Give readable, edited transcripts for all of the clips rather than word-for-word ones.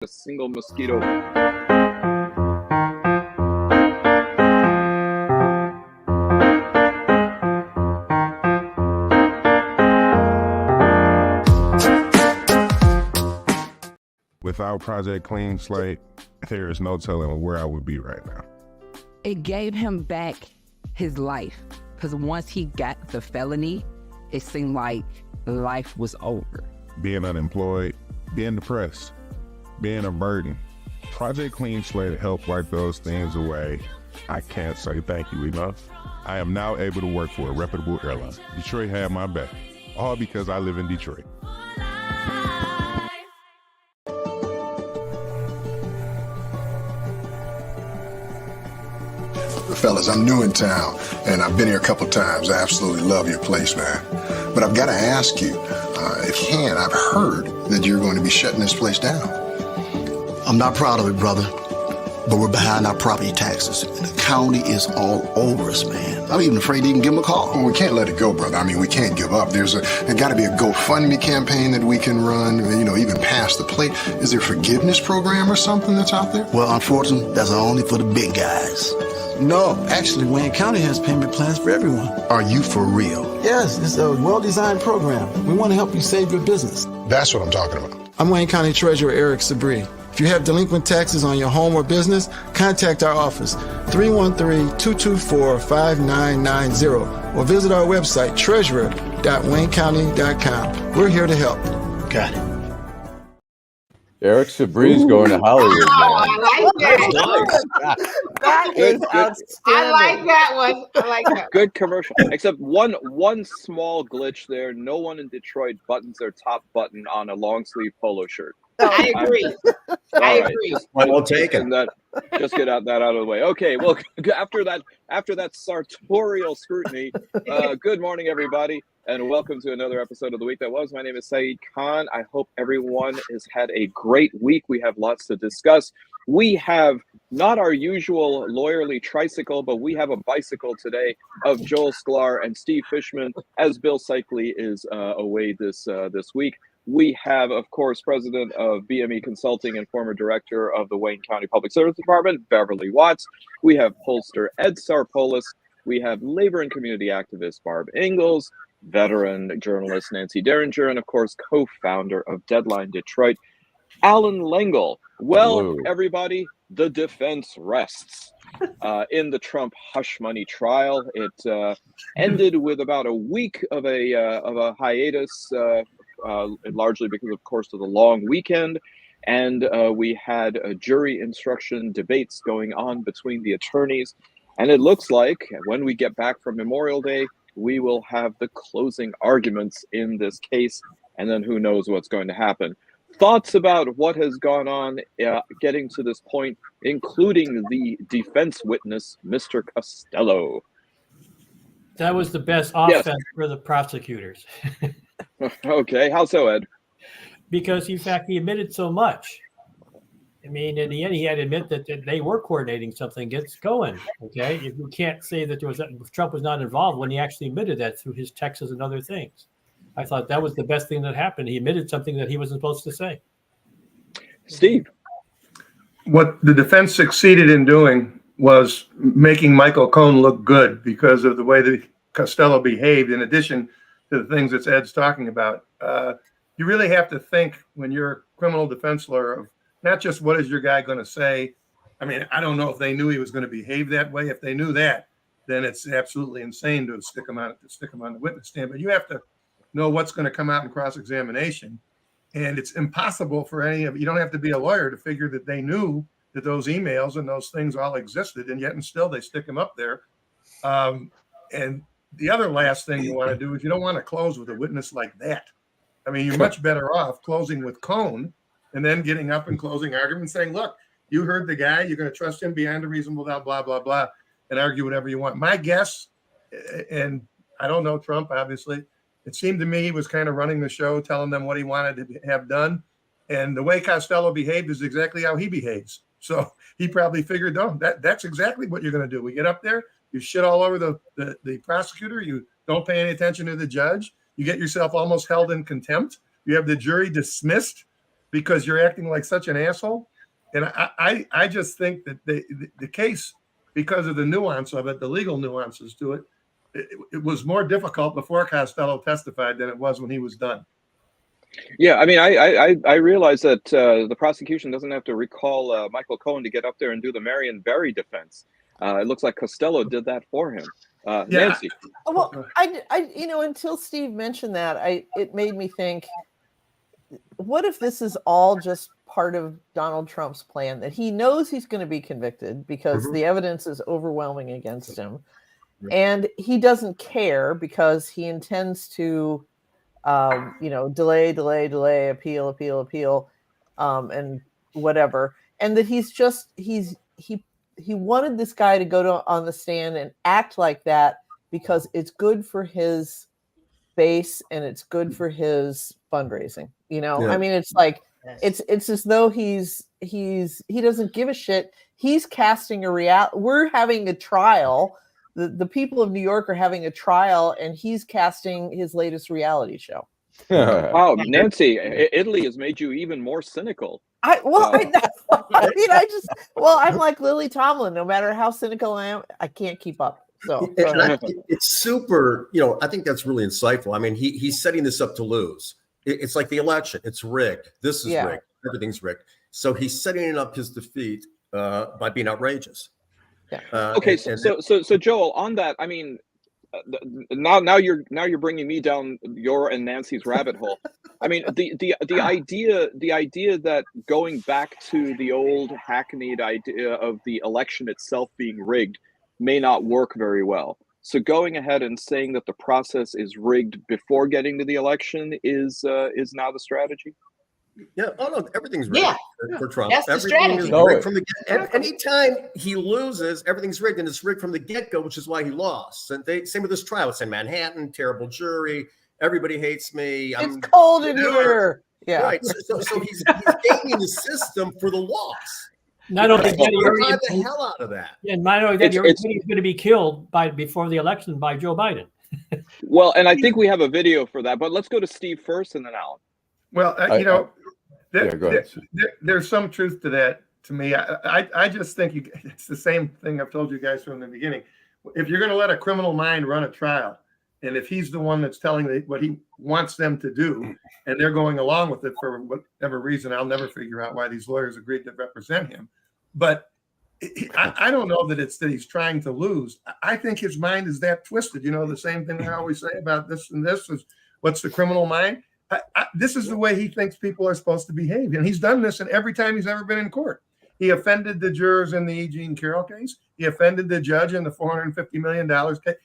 a single mosquito. Without Project Clean Slate, there is no telling where I would be right now. It gave him back his life, because once he got the felony, it seemed like life was over. Being unemployed, being depressed, being a burden. Project Clean Slate helped wipe those things away. I can't say thank you enough. I am now able to work for a reputable airline. Detroit had my back, all because I live in Detroit. Fellas, I'm new in town, and I've been here a couple times. I absolutely love your place, man. But I've got to ask you, if you can, I've heard that you're going to be shutting this place down. I'm not proud of it, brother, but we're behind our property taxes. And the county is all over us, man. I'm even afraid to even give them a call. Well, we can't let it go, brother. I mean, we can't give up. There's got to be a GoFundMe campaign that we can run, even past the plate. Is there a forgiveness program or something that's out there? Well, unfortunately, that's only for the big guys. No, actually, Wayne County has payment plans for everyone. Are you for real? Yes, it's a well-designed program. We want to help you save your business. That's what I'm talking about. I'm Wayne County Treasurer Eric Sabri. If you have delinquent taxes on your home or business, contact our office, 313-224-5990, or visit our website, treasurer.waynecounty.com. We're here to help. Got it. Eric Sabri's going to Hollier. I like that. That is outstanding. I like that one. I like that. Good commercial. Except one small glitch there. No one in Detroit buttons their top button on a long sleeve polo shirt. I agree. I agree. We'll take it. Just get that out of the way. Okay. Well, after that sartorial scrutiny, good morning, everybody, and welcome to another episode of The Week That Was. My name is Saeed Khan. I hope everyone has had a great week. We have lots to discuss. We have not our usual lawyerly tricycle, but we have a bicycle today of Joel Sklar and Steve Fishman, as Bill Sikely is away this week. We have, of course, president of BME Consulting and former director of the Wayne County Public Service Department, Beverly Watts. We have pollster Ed Sarpolus. We have labor and community activist Barb Ingalls, veteran journalist Nancy Derringer, and, of course, co-founder of Deadline Detroit, Allan Lengel. Well, Hello. Everybody, the defense rests. In the Trump hush money trial, it ended with about a week of a hiatus, largely because, of course, of the long weekend. And we had jury instruction debates going on between the attorneys. And it looks like when we get back from Memorial Day, we will have the closing arguments in this case. And then who knows what's going to happen. Thoughts about what has gone on getting to this point, including the defense witness, Mr. Costello. That was the best offense for the prosecutors. Okay, how so, Ed? Because, in fact, he admitted so much. I mean, in the end, he had to admit that they were coordinating something against Cohen. Okay, you can't say that Trump was not involved when he actually admitted that through his texts and other things. I thought that was the best thing that happened. He admitted something that he wasn't supposed to say. Steve. What the defense succeeded in doing was making Michael Cohen look good because of the way that Costello behaved, in addition to the things that Ed's talking about. You really have to think when you're a criminal defense lawyer of not just what is your guy going to say. I mean, I don't know if they knew he was going to behave that way. If they knew that, then it's absolutely insane to stick him on the witness stand. But you have to know what's going to come out in cross-examination. And it's impossible for you don't have to be a lawyer to figure that they knew that those emails and those things all existed, and yet and still they stick them up there. And the other last thing you want to do is you don't want to close with a witness like that. I mean, you're much better off closing with Cohen and then getting up and closing argument saying, look, you heard the guy, you're going to trust him beyond a reasonable doubt, blah, blah, blah, and argue whatever you want. My guess, and I don't know Trump, obviously, it seemed to me he was kind of running the show, telling them what he wanted to have done. And the way Costello behaved is exactly how he behaves. So he probably figured, oh, that's exactly what you're going to do. We get up there, you shit all over the prosecutor, you don't pay any attention to the judge, you get yourself almost held in contempt, you have the jury dismissed, because you're acting like such an asshole. And I just think that the case, because of the nuance of it, the legal nuances to it, it was more difficult before Costello testified than it was when he was done. Yeah, I mean, I realize that the prosecution doesn't have to recall Michael Cohen to get up there and do the Marion Barry defense. It looks like Costello did that for him. Nancy. Well, I until Steve mentioned that, it made me think, what if this is all just part of Donald Trump's plan, that he knows he's going to be convicted because the evidence is overwhelming against him, and he doesn't care because he intends to delay, appeal, and whatever. And that he wanted this guy to go on the stand and act like that because it's good for his base and it's good for his fundraising. I mean, it's like, it's as though he doesn't give a shit. He's casting a reality. We're having a trial. The people of New York are having a trial, and he's casting his latest reality show. Wow, Nancy, Italy has made you even more cynical. I'm like Lily Tomlin. No matter how cynical I am, I can't keep up. So it's super. I think that's really insightful. I mean, he's setting this up to lose. It's like the election. It's rigged. This is rigged. Everything's rigged. So he's setting up his defeat by being outrageous. Yeah. Okay. So Joel, on that, I mean, now you're bringing me down your and Nancy's rabbit hole. I mean, the idea that going back to the old hackneyed idea of the election itself being rigged may not work very well. So going ahead and saying that the process is rigged before getting to the election is now the strategy. Yeah. Oh no, everything's rigged for Trump. That's everything the strategy. is rigged from the get. Anytime he loses, everything's rigged, and it's rigged from the get-go, which is why he lost. And same with this trial. It's in Manhattan, terrible jury. Everybody hates me. It's cold in here. Yeah. Right. So he's gaming the system for the loss. Not only that, the hell out of that. And not only that, he's going to be killed before the election by Joe Biden. Well, and I think we have a video for that, but let's go to Steve first and then Alan. Well, there's some truth to that. To me, I just think it's the same thing I've told you guys from the beginning. If you're going to let a criminal mind run a trial, and if he's the one that's telling what he wants them to do, and they're going along with it for whatever reason, I'll never figure out why these lawyers agreed to represent him. But I don't know that it's that he's trying to lose. I think his mind is that twisted. The same thing I always say about this and this is what's the criminal mind. This is the way he thinks people are supposed to behave. And he's done this in every time he's ever been in court. He offended the jurors in the E. Jean Carroll case. He offended the judge in the $450 million case.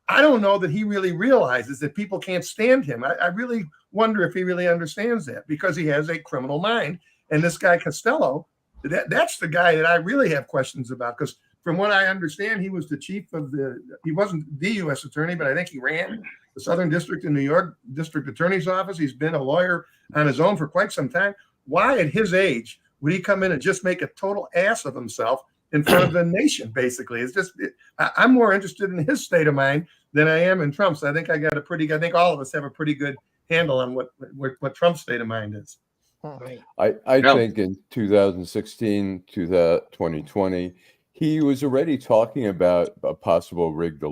I don't know that he really realizes that people can't stand him. I really wonder if he really understands that, because he has a criminal mind. And this guy Costello, that's the guy that I really have questions about, because from what I understand, he was the chief of he wasn't the U.S. attorney, but I think he ran the Southern District in New York District Attorney's Office. He's been a lawyer on his own for quite some time. Why at his age would he come in and just make a total ass of himself in front of the nation, basically? It's just, I'm more interested in his state of mind than I am in Trump's. I think I think all of us have a pretty good handle on what Trump's state of mind is. I think in 2016 to 2020, he was already talking about a possible rigged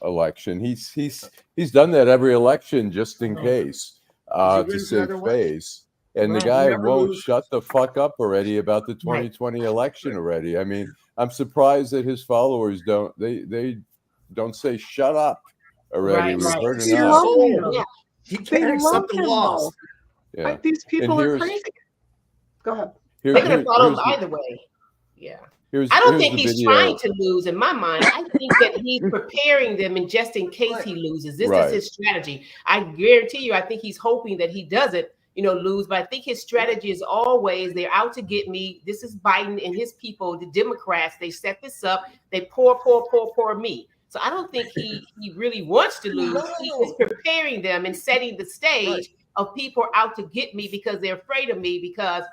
election. He's done that every election just in case, to save face. And the guy won't shut the fuck up already about the 2020 election already. I mean, I'm surprised that his followers don't say shut up already. We've heard enough. He can't accept the loss. Yeah. Like, these people are crazy. Go ahead. They could have followed either way. Yeah. I don't think he's trying to lose. In my mind, I think that he's preparing them, and just in case he loses, this is his strategy. I guarantee you, I think he's hoping that he doesn't, lose. But I think his strategy is always, they're out to get me. This is Biden and his people, the Democrats. They set this up. They pour me. So I don't think he really wants to lose. He is preparing them and setting the stage of people out to get me because they're afraid of me, because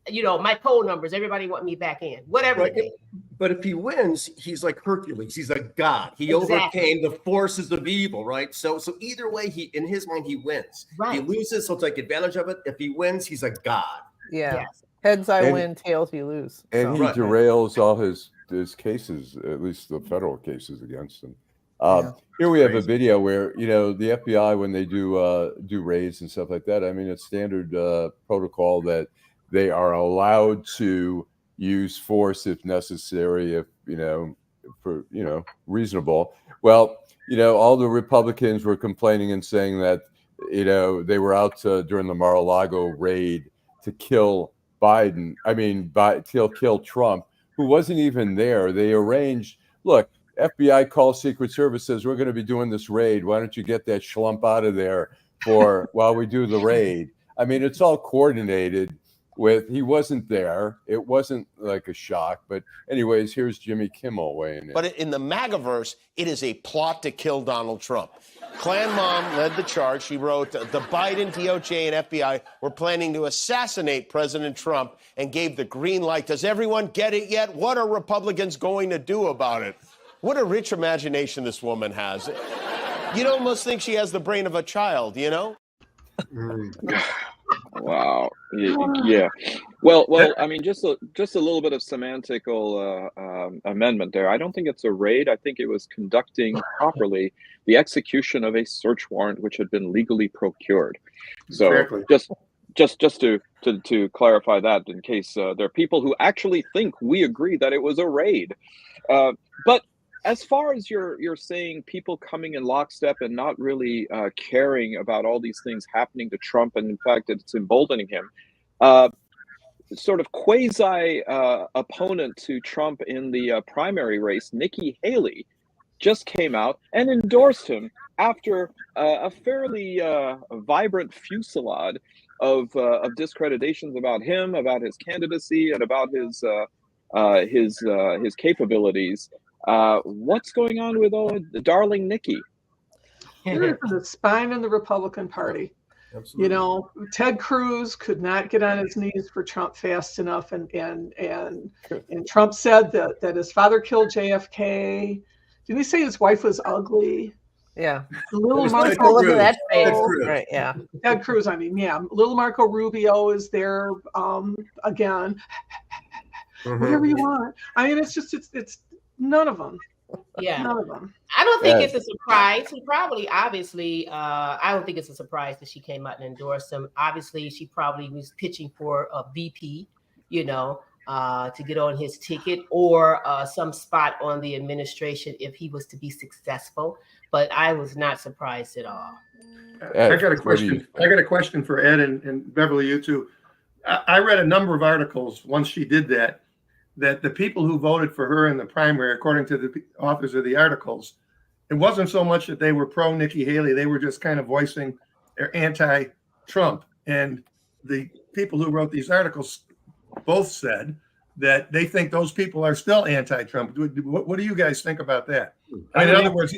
my poll numbers, everybody want me back in, whatever. But if he wins, he's like Hercules. He's like God. He overcame the forces of evil, right? So either way, in his mind, he wins. If he loses, he'll take advantage of it. If he wins, he's a God. Yeah. Yes. Heads I win, tails you lose. And he derails all his cases, at least the federal cases against him. Here we have a video where, you know, the FBI, when they do raids and stuff like that, I mean, it's standard protocol that they are allowed to use force if necessary, if, you know, for, you know, reasonable. Well, you know, all the Republicans were complaining and saying that, you know, they were out during the Mar-a-Lago raid to kill Biden. I mean, kill Trump, who wasn't even there. They arranged, look, FBI calls Secret Service, says, we're going to be doing this raid. Why don't you get that schlump out of there while we do the raid? I mean, it's all coordinated with, he wasn't there. It wasn't like a shock. But anyways, here's Jimmy Kimmel weighing in. But in the MAGAverse, it is a plot to kill Donald Trump. Klan Mom led the charge. She wrote, the Biden, DOJ, and FBI were planning to assassinate President Trump and gave the green light. Does everyone get it yet? What are Republicans going to do about it? What a rich imagination this woman has. You'd almost think she has the brain of a child, you know? Wow. Yeah. Well. I mean, just a little bit of semantical amendment there. I don't think it's a raid. I think it was conducting properly the execution of a search warrant which had been legally procured. So Exactly. just to clarify that, in case there are people who actually think we agree that it was a raid. But as far as you're saying, people coming in lockstep and not really caring about all these things happening to Trump, and in fact it's emboldening him, sort of quasi opponent to Trump in the primary race, Nikki Haley, just came out and endorsed him after a fairly vibrant fusillade of discreditations about him, about his candidacy, and about his capabilities. What's going on with darling Nikki? You're the spine of the Republican Party. Absolutely. You know, Ted Cruz could not get on his knees for Trump fast enough, and Trump said that his father killed JFK. Did he say his wife was ugly? Yeah. Little Marco. Look at that face. Right. Yeah. Ted Cruz. I mean, yeah. Little Marco Rubio is there again. Whatever you want. I mean, it's none of them. Yeah. None of them. I don't think it's a surprise. He probably, obviously, I don't think it's a surprise that she came out and endorsed him. Obviously, she probably was pitching for a VP, you know, to get on his ticket, or some spot on the administration if he was to be successful. But I was not surprised at all. I got a question. I got a question for Ed and Beverly, you too. I read a number of articles once she did that the people who voted for her in the primary, according to the authors of the articles, it wasn't so much that they were pro Nikki Haley. They were just kind of voicing their anti-Trump. And the people who wrote these articles both said that they think those people are still anti-Trump. What do you guys think about that? I mean, in other words,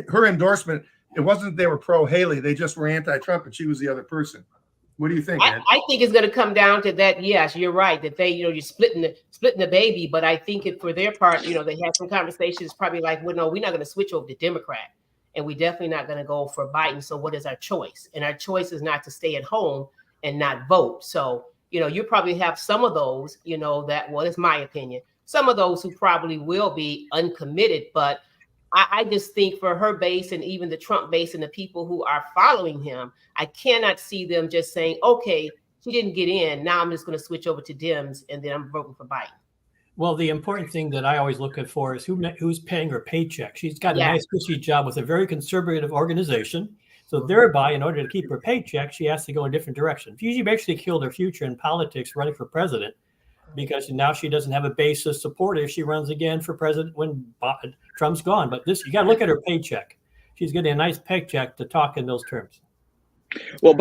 her endorsement, it wasn't they were pro Haley. They just were anti-Trump and she was the other person. What do you think, Ed? I think it's going to come down to that. Yes, you're right that they, you're splitting the baby. But I think for their part, they had some conversations, probably like, well, no, we're not going to switch over to Democrat, and we're definitely not going to go for Biden. So what is our choice? And our choice is not to stay at home and not vote. So you probably have some of those, it's my opinion. Some of those who probably will be uncommitted, but I just think for her base and even the Trump base and the people who are following him, I cannot see them just saying, okay, she didn't get in. Now I'm just going to switch over to Dems and then I'm voting for Biden. Well, the important thing that I always look at for is who's paying her paycheck. She's got a nice cushy job with a very conservative organization. So thereby, in order to keep her paycheck, she has to go a different direction. She basically killed her future in politics running for president, because now she doesn't have a base of support if she runs again for president when Trump's gone. But you got to look at her paycheck. She's getting a nice paycheck to talk in those terms. Well,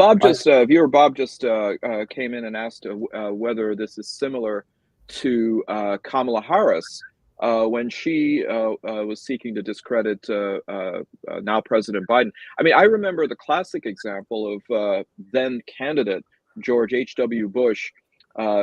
viewer Bob just came in and asked whether this is similar to Kamala Harris when she was seeking to discredit now President Biden. I mean, I remember the classic example of then candidate George H.W. Bush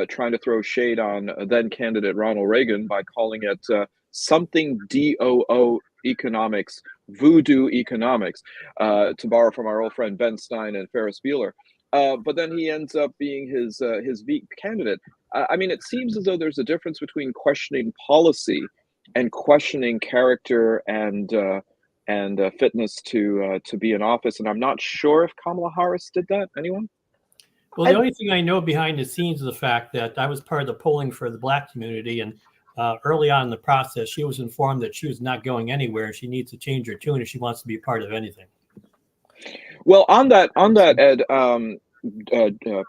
trying to throw shade on then candidate Ronald Reagan by calling it something DOO economics, voodoo economics, to borrow from our old friend Ben Stein and Ferris Bueller. but then he ends up being his VP candidate. I mean, it seems as though there's a difference between questioning policy and questioning character and fitness to be in office. And I'm not sure if Kamala Harris did that. Anyone? Well, the only thing I know behind the scenes is the fact that I was part of the polling for the Black community, and early on in the process, she was informed that she was not going anywhere, and she needs to change her tune if she wants to be a part of anything. Well, on that, Ed,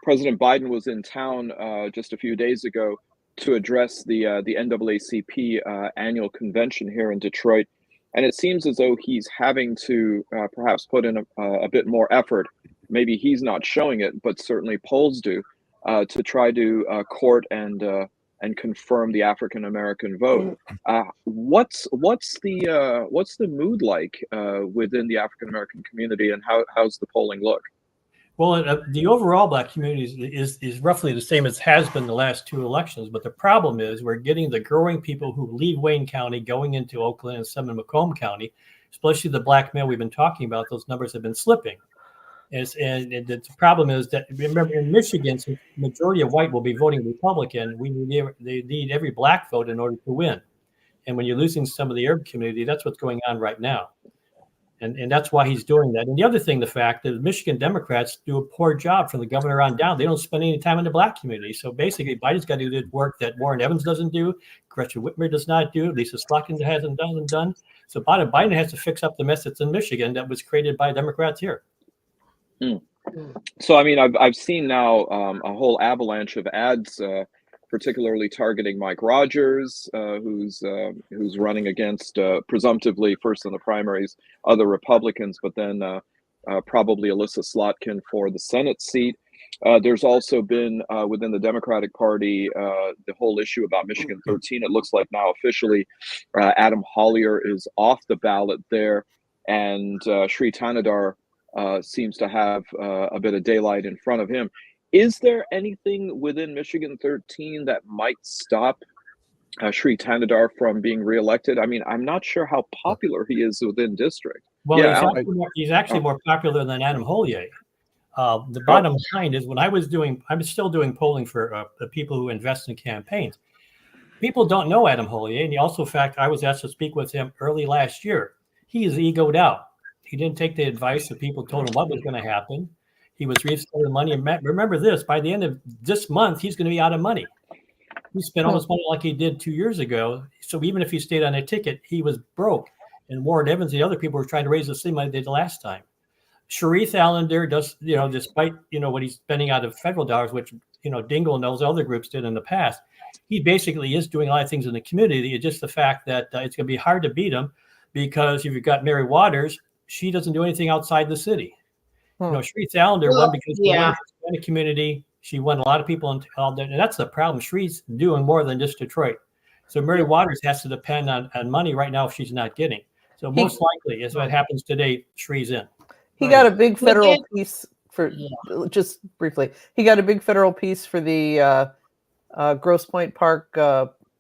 President Biden was in town just a few days ago to address the NAACP annual convention here in Detroit, and it seems as though he's having to perhaps put in a bit more effort. Maybe he's not showing it, but certainly polls do, to try to court and confirm the African American vote. What's the mood like within the African American community, and how's the polling look? Well, the overall Black community is roughly the same as has been the last two elections. But the problem is we're getting the growing people who leave Wayne County going into Oakland and some in Macomb County, especially the Black male we've been talking about. Those numbers have been slipping. And the problem is that, remember, in Michigan, the majority of white will be voting Republican. They need every Black vote in order to win. And when you're losing some of the Arab community, that's what's going on right now. And that's why he's doing that. And the other thing, the fact that Michigan Democrats do a poor job from the governor on down. They don't spend any time in the Black community. So basically, Biden's got to do the work that Warren Evans doesn't do, Gretchen Whitmer does not do, Lisa Slotkin hasn't done. So Biden has to fix up the mess that's in Michigan that was created by Democrats here. So, I mean, I've seen now a whole avalanche of ads, particularly targeting Mike Rogers, who's running against presumptively first in the primaries other Republicans, but then probably Alyssa Slotkin for the Senate seat. There's also been within the Democratic Party the whole issue about Michigan 13. It looks like now officially Adam Hollier is off the ballot there, and Sri Tanadar seems to have a bit of daylight in front of him. Is there anything within Michigan 13 that might stop Sri Tanadar from being reelected? I mean, I'm not sure how popular he is within district. Well, yeah, he's actually more popular than Adam Hollier. The bottom line is, when I was still doing polling for the people who invest in campaigns. People don't know Adam Hollier, and also, in fact, I was asked to speak with him early last year. He is egoed out. He didn't take the advice that people told him what was going to happen. He was reinvesting money. And remember this, by the end of this month, he's going to be out of money. He spent all his money like he did 2 years ago. So even if he stayed on a ticket, he was broke. And Warren Evans and the other people were trying to raise the same money they did last time. Sharif Allender does, despite, what he's spending out of federal dollars, which, Dingell knows other groups did in the past, he basically is doing a lot of things in the community. It's just the fact that it's going to be hard to beat him, because if you've got Mary Waters, she doesn't do anything outside the city. Sharif Allender won because she won the community. She won a lot of people, and that's the problem. Sharif's doing more than just Detroit. So Mary Waters has to depend on money right now if she's not getting. So most likely, as what happens today, Sharif's in. He got a big federal piece for, just briefly, he got a big federal piece for the Grosse Pointe Park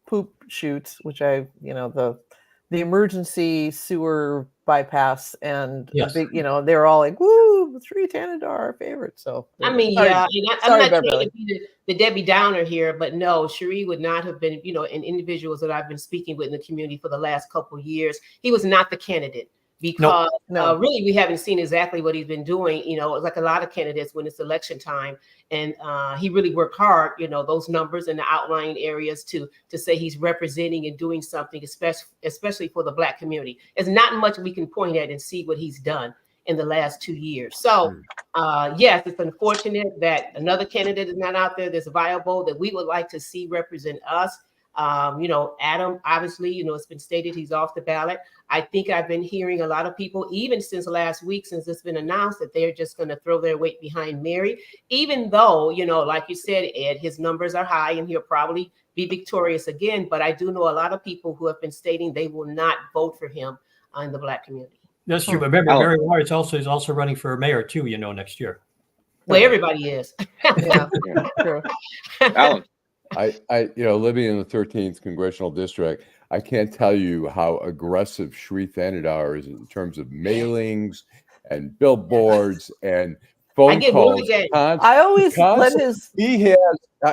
poop chute, which the emergency sewer bypass, and big, they're all like, "Woo, Sri Tanadar, our favorite." So I mean, I'm not trying to be the Debbie Downer here, but no, Sheree would not have been, and individuals that I've been speaking with in the community for the last couple of years, he was not the candidate. Because really, we haven't seen exactly what he's been doing. Like a lot of candidates when it's election time, and he really worked hard. Those numbers in the outlying areas to say he's representing and doing something, especially for the Black community. There's not much we can point at and see what he's done in the last 2 years. So yes, it's unfortunate that another candidate is not out there that's viable that we would like to see represent us. Adam, obviously, it's been stated he's off the ballot. I think I've been hearing a lot of people, even since last week, since it's been announced, that they're just going to throw their weight behind Mary, even though, like you said, Ed, his numbers are high and he'll probably be victorious again. But I do know a lot of people who have been stating they will not vote for him in the Black community. That's true. But remember, Mary Waters is also running for mayor too, next year. Well, everybody is. Yeah, true. Alan. I living in the 13th Congressional District, I can't tell you how aggressive Sri Tanadar is in terms of mailings and billboards and phone calls. I always let his. He has.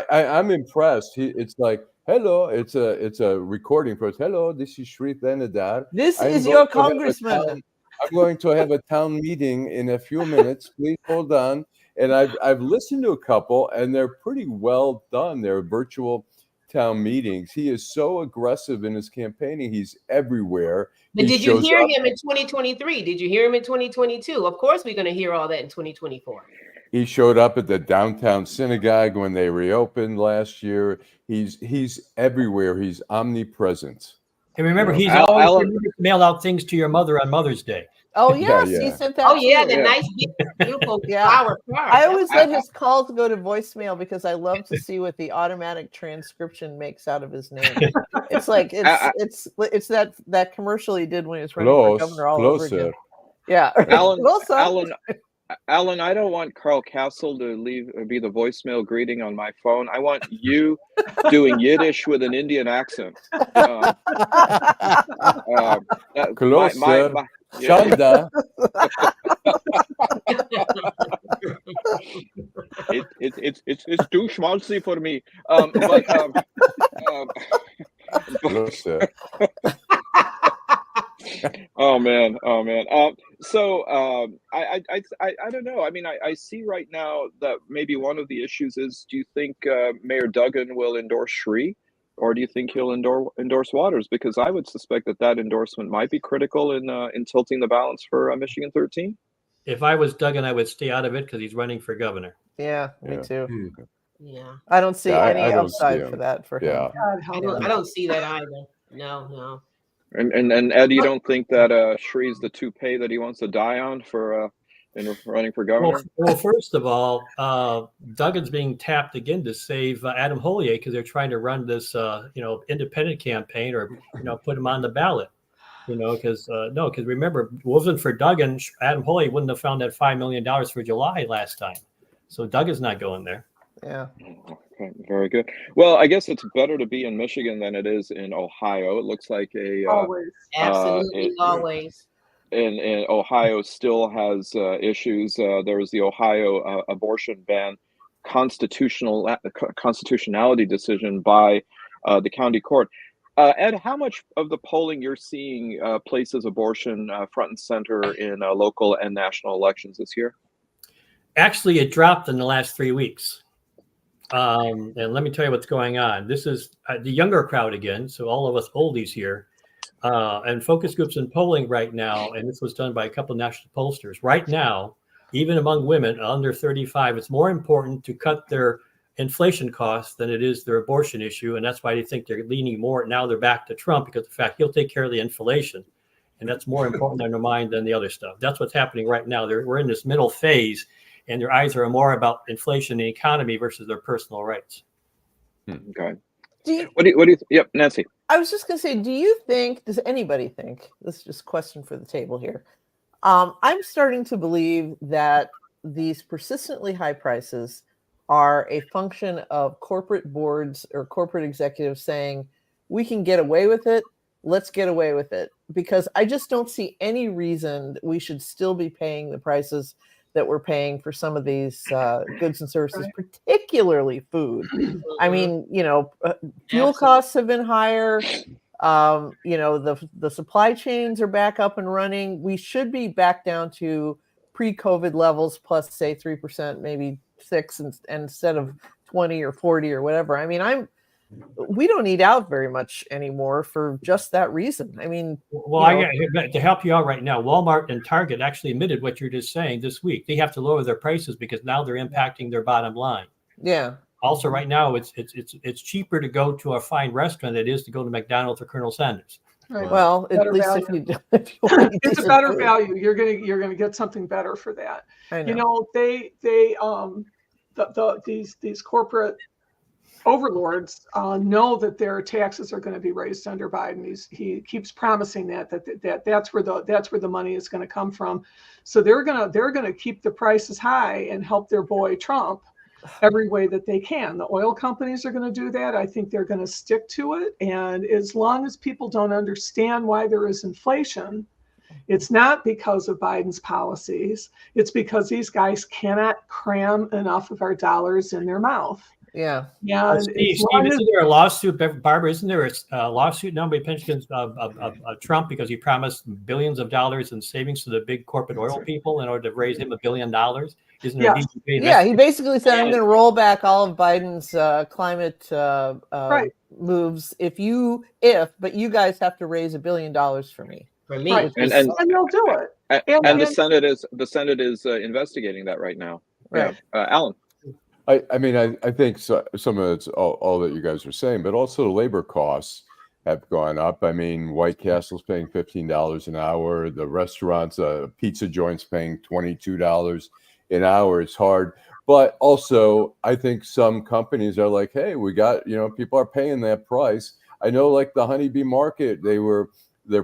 I'm impressed. It's like, hello. It's a recording for us. Hello, this is Sri Thanadar. This is your congressman. I'm going to have a town meeting in a few minutes. Please hold on. And I've listened to a couple, and they're pretty well done. They're virtual town meetings. He is so aggressive in his campaigning. He's everywhere. But did you hear him in 2023? Did you hear him in 2022? Of course, we're going to hear all that in 2024. He showed up at the downtown synagogue when they reopened last year. He's everywhere. He's omnipresent. And remember, he's always mailed out things to your mother on Mother's Day. Oh yes, he sent that. Oh yeah, the nice, beautiful flower card. I always let his calls go to voicemail because I love to see what the automatic transcription makes out of his name. It's like it's that commercial he did when he was running for governor all over again. Yeah, Allan, I don't want Carl Castle to be the voicemail greeting on my phone. I want you doing Yiddish with an Indian accent. Closer. Shonda. It's too schmaltzy for me. Oh man. So I don't know. I mean, I see right now that maybe one of the issues is: do you think Mayor Duggan will endorse Sri, or do you think he'll endorse Waters? Because I would suspect that endorsement might be critical in tilting the balance for Michigan 13. If I was Duggan, I would stay out of it because he's running for governor. Yeah, me too. Yeah, I don't see any upside for that for him. Yeah, I don't see that either. No. And Ed, you don't think that Shree's the toupee that he wants to die on for in running for governor? Well, first of all, Duggan's being tapped again to save Adam Hollier because they're trying to run this independent campaign or put him on the ballot. Because remember, if it wasn't for Duggan, Adam Hollier wouldn't have found that $5 million for July last time. So Duggan's not going there. Yeah. Okay, very good. Well, I guess it's better to be in Michigan than it is in Ohio. It looks like absolutely always. And Ohio still has issues. There was the Ohio abortion ban constitutionality decision by the county court. Ed, how much of the polling you're seeing places abortion front and center in local and national elections this year? Actually, it dropped in the last 3 weeks. And let me tell you what's going on. This is the younger crowd again. So all of us oldies here. And focus groups and polling right now, and this was done by a couple of national pollsters. Right now, even among women under 35, it's more important to cut their inflation costs than it is their abortion issue. And that's why they think they're leaning more. Now they're back to Trump because the fact he'll take care of the inflation. And that's more important in their mind than the other stuff. That's what's happening right now. We're in this middle phase, and their eyes are more about inflation and the economy versus their personal rights. Okay. What do you think? Yep, Nancy. I was just going to say, does anybody think, this is just a question for the table here. I'm starting to believe that these persistently high prices are a function of corporate boards or corporate executives saying, we can get away with it. Let's get away with it. Because I just don't see any reason we should still be paying the prices that we're paying for some of these goods and services, particularly food. I mean, fuel costs have been higher. The supply chains are back up and running. We should be back down to pre-COVID levels plus, say, 3%, maybe 6%, instead of 20 or 40 or whatever. I mean, we don't eat out very much anymore for just that reason. I mean, to help you out right now, Walmart and Target actually admitted what you're just saying this week. They have to lower their prices because now they're impacting their bottom line. Yeah. Also, right now, it's cheaper to go to a fine restaurant than it is to go to McDonald's or Colonel Sanders. Right. Well, at least if you it's a better value. You're gonna get something better for that. I know. These corporate overlords know that their taxes are going to be raised under Biden. He keeps promising that's where the money is going to come from. So they're gonna keep the prices high and help their boy Trump every way that they can. The oil companies are going to do that. I think they're going to stick to it. And as long as people don't understand why there is inflation It's not because of Biden's policies. It's because these guys cannot cram enough of our dollars in their mouth. Yeah. Yeah. Steve, isn't there a lawsuit, Barbara? Isn't there a lawsuit now by pensions of Trump because he promised billions of dollars in savings to the big corporate oil people in order to raise him $1 billion? Isn't there? Yeah, he basically said, "I'm going to roll back all of Biden's climate moves but you guys have to raise $1 billion for me." For me, and they'll do it. And the Senate is investigating that right now. Right, yeah. Alan. I mean, I think some of it's all that you guys are saying, but also the labor costs have gone up. I mean, White Castle's paying $15 an hour. The restaurants, pizza joints paying $22 an hour. It's hard. But also, I think some companies are like, hey, we got, people are paying that price. I know, like the Honeybee Market, their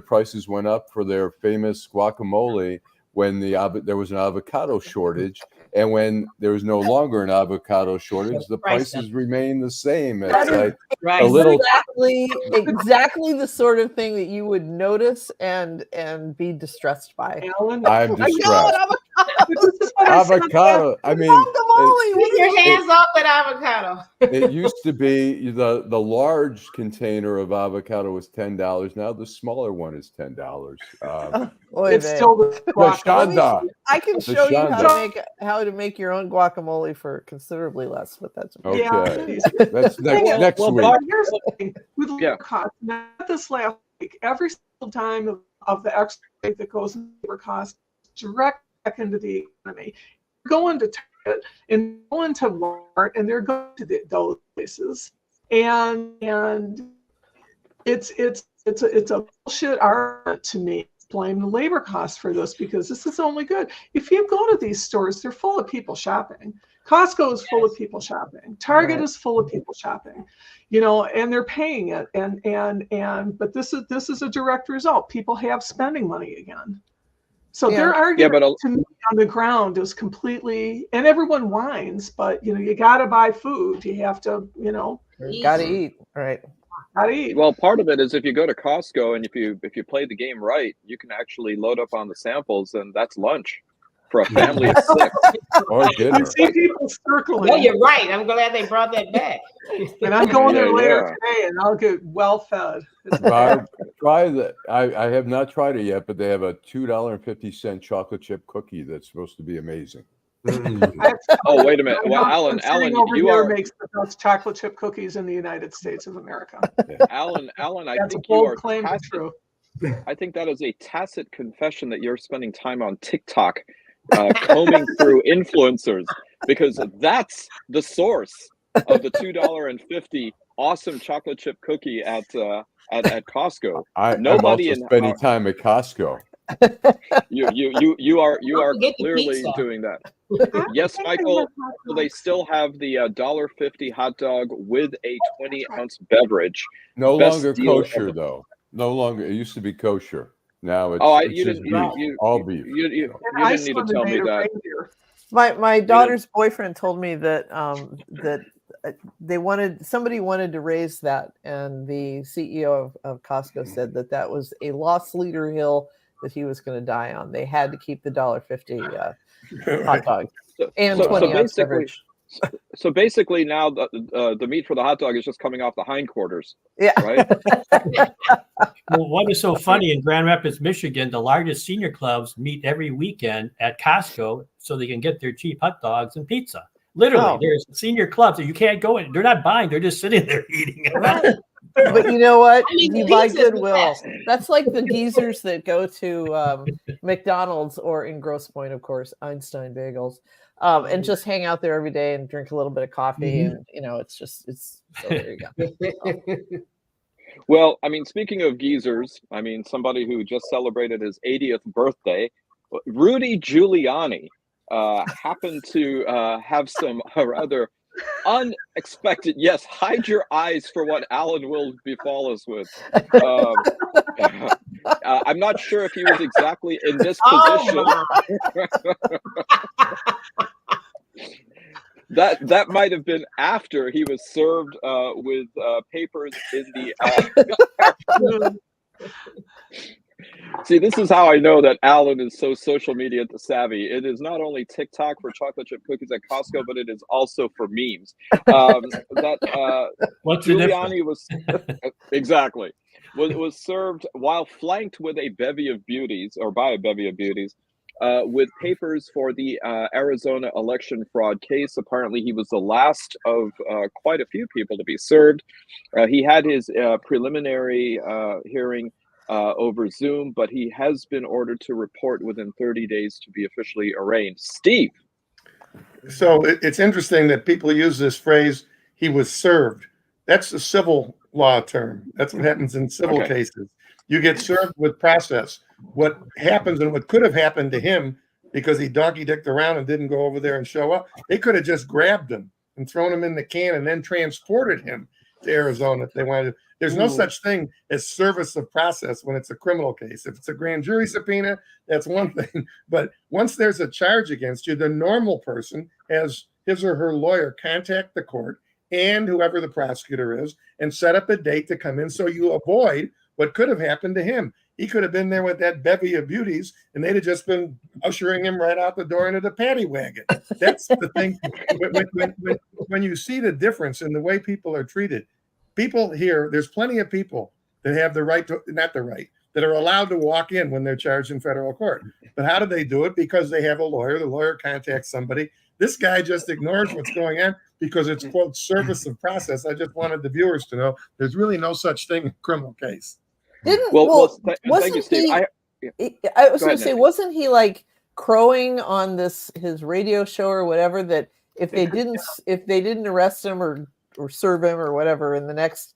prices went up for their famous guacamole when there was an avocado shortage. And when there was no longer an avocado shortage, the prices remain the same. It's like a little exactly the sort of thing that you would notice and be distressed by. I'm distressed. Avocado. I mean, keep your hands off that avocado. It used to be the large container of avocado was $10. Now the smaller one is $10. It's still the I can show you how to make your own guacamole for considerably less, but that's okay. Yeah. That's next week. Here's the thing with labor costs. Not this last week. Every single dime of the extra that goes in labor costs direct back into the economy. They're going to Target and going to Walmart, and they're going to those places, and it's a bullshit argument to me. Blame the labor costs for this because this is only good. If you go to these stores, they're full of people shopping. Costco is full of people shopping. Target is full of people shopping, and they're paying it. But this is a direct result. People have spending money again. So their argument to me on the ground is completely, and everyone whines, but you got to buy food. You have to, got to eat, right? Well, part of it is if you go to Costco and if you play the game right, you can actually load up on the samples, and that's lunch for a family of 6. Or dinner. You see people circling. No, you're right. I'm glad they brought that back. And I'm going there later today, and I'll get well fed. Try that. I have not tried it yet, but they have a $2.50 chocolate chip cookie that's supposed to be amazing. Oh, wait a minute. Well, Alan, you makes the best chocolate chip cookies in the United States of America. Alan, I That's think a bold you are claim to true. I think that is a tacit confession that you're spending time on TikTok, combing through influencers, because that's the source of the $2.50 awesome chocolate chip cookie at Costco. I'm also spending time at Costco. You are clearly doing that. Yes, Michael. So they still have the $1.50 hot dog with a 20-ounce beverage. No longer kosher though. No longer. It used to be kosher. Now it's you didn't need to tell me that. My daughter's boyfriend told me that somebody wanted to raise that, and the CEO of Costco said that was a lost leader hill that he was going to die on. They had to keep the $1.50 hot dog and 20-ounce beverage. So basically, now the meat for the hot dog is just coming off the hindquarters. Yeah. Right. Well, what is so funny in Grand Rapids, Michigan, the largest senior clubs meet every weekend at Costco so they can get their cheap hot dogs and pizza. Literally, there's senior clubs that you can't go in. They're not buying; they're just sitting there eating. But you know what? You buy Goodwill. That's like the geezers that go to McDonald's or in Grosse Pointe, of course, Einstein Bagels, and just hang out there every day and drink a little bit of coffee. And it's so there you go. Well, I mean, speaking of geezers, I mean, somebody who just celebrated his 80th birthday, Rudy Giuliani, happened to have some rather unexpected. Yes, hide your eyes for what Alan will befall us with. I'm not sure if he was exactly in this position. That might have been after he was served with papers in the. See, this is how I know that Allan is so social media savvy. It is not only TikTok for chocolate chip cookies at Costco, but it is also for memes. What's Giuliani was exactly was served while flanked with a bevy of beauties, or by a bevy of beauties, with papers for the Arizona election fraud case. Apparently, he was the last of quite a few people to be served. He had his preliminary hearing over Zoom, but he has been ordered to report within 30 days to be officially arraigned. Steve. So it's interesting that people use this phrase, he was served. That's a civil law term. That's what happens in civil cases. You get served with process. What happens and what could have happened to him, because he donkey-dicked around and didn't go over there and show up, they could have just grabbed him and thrown him in the can and then transported him to Arizona if they wanted to. There's no such thing as service of process when it's a criminal case. If it's a grand jury subpoena, that's one thing. But once there's a charge against you, the normal person has his or her lawyer contact the court and whoever the prosecutor is and set up a date to come in so you avoid what could have happened to him. He could have been there with that bevy of beauties and they'd have just been ushering him right out the door into the paddy wagon. That's the thing. When you see the difference in the way people are treated, people here, there's plenty of people that have the right to, not the right, that are allowed to walk in when they're charged in federal court. But how do they do it? Because they have a lawyer. The lawyer contacts somebody. This guy just ignores what's going on because it's, quote, service of process. I just wanted the viewers to know there's really no such thing in a criminal case. Wasn't he? I was going to say, wasn't he like crowing on his radio show or whatever that if they didn't arrest him or serve him or whatever in the next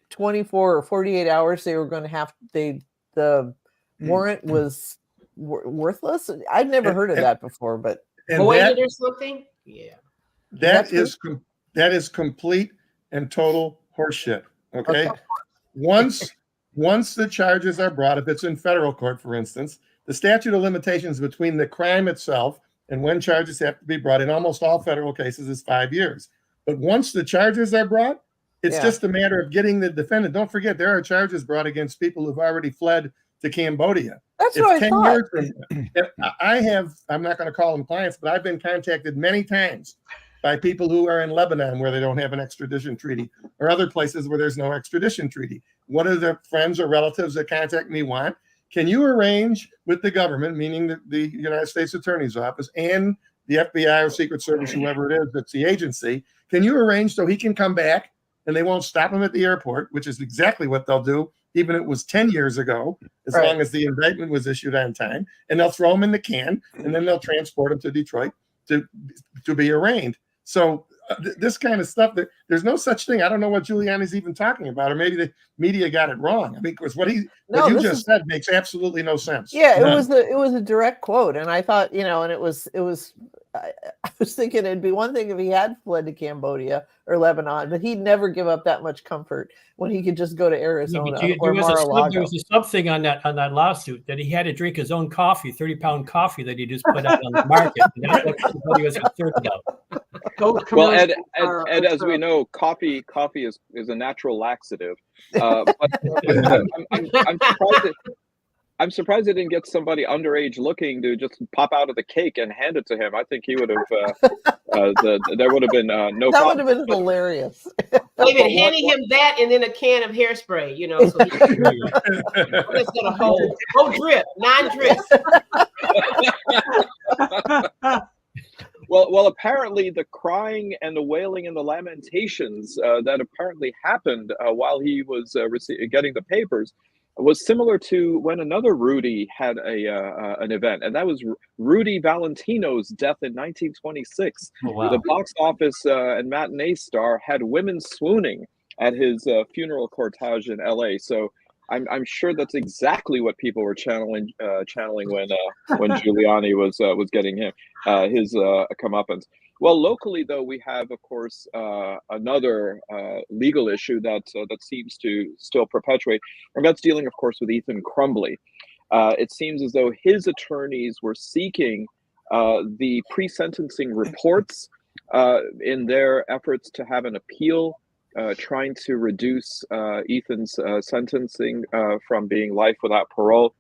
24 or 48 hours, they were going to have the warrant was worthless. I'd never heard of that before, but voided or something. Yeah, that is complete and total horseshit. Okay, once the charges are brought, if it's in federal court, for instance, the statute of limitations between the crime itself and when charges have to be brought in almost all federal cases is 5 years. But once the charges are brought, it's just a matter of getting the defendant. Don't forget, there are charges brought against people who've already fled to Cambodia. That's what I thought. I'm not going to call them clients, but I've been contacted many times by people who are in Lebanon where they don't have an extradition treaty or other places where there's no extradition treaty. What do their friends or relatives that contact me want? Can you arrange with the government, meaning the United States Attorney's Office and the FBI or Secret Service, whoever it is that's the agency, can you arrange so he can come back and they won't stop him at the airport, which is exactly what they'll do, even if it was 10 years ago, as long as the indictment was issued on time, and they'll throw him in the can, and then they'll transport him to Detroit to be arraigned. So this kind of stuff, there's no such thing. I don't know what Giuliani's even talking about, or maybe the media got it wrong. I mean, because what you just said makes absolutely no sense. Yeah, it was a direct quote, and I thought, and it was. I was thinking it'd be one thing if he had fled to Cambodia or Lebanon, but he'd never give up that much comfort when he could just go to Arizona or Mar-a-Lago. There was a something on that lawsuit that he had to drink his own coffee, 30-pound coffee that he just put out on the market. And that's what everybody was concerned about. Well, Ed, as we know, coffee is a natural laxative. But I'm surprised they didn't get somebody underage looking to just pop out of the cake and hand it to him. I think he would have. There would have been no. That would have been hilarious. They've been handing him that and then a can of hairspray. So he's got a whole drip, 9 drips. Well, apparently the crying and the wailing and the lamentations that apparently happened while he was getting the papers was similar to when another Rudy had an event, and that was Rudy Valentino's death in 1926. Oh, wow. The box office and matinee star had women swooning at his funeral cortege in LA. So I'm sure that's exactly what people were channeling when Giuliani was getting his comeuppance. Well, locally, though, we have, of course, another legal issue that seems to still perpetuate, and that's dealing, of course, with Ethan Crumbley. It seems as though his attorneys were seeking the pre-sentencing reports in their efforts to have an appeal, trying to reduce Ethan's sentencing from being life without parole.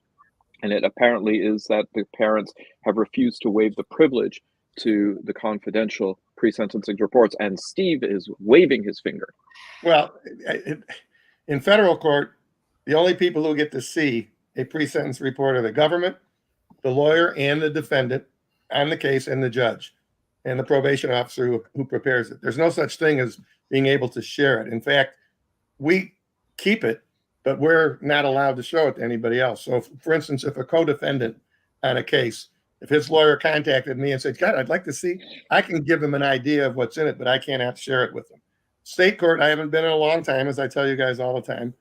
And it apparently is that the parents have refused to waive the privilege to the confidential pre-sentencing reports, and Steve is waving his finger. Well, in federal court, the only people who get to see a pre-sentence report are the government, the lawyer, and the defendant on the case, and the judge, and the probation officer who prepares it. There's no such thing as being able to share it. In fact, we keep it, but we're not allowed to show it to anybody else. So, for instance, if a co-defendant on a case, if his lawyer contacted me and said, God, I'd like to see, I can give him an idea of what's in it, but I can't have to share it with him. State court, I haven't been in a long time, as I tell you guys all the time,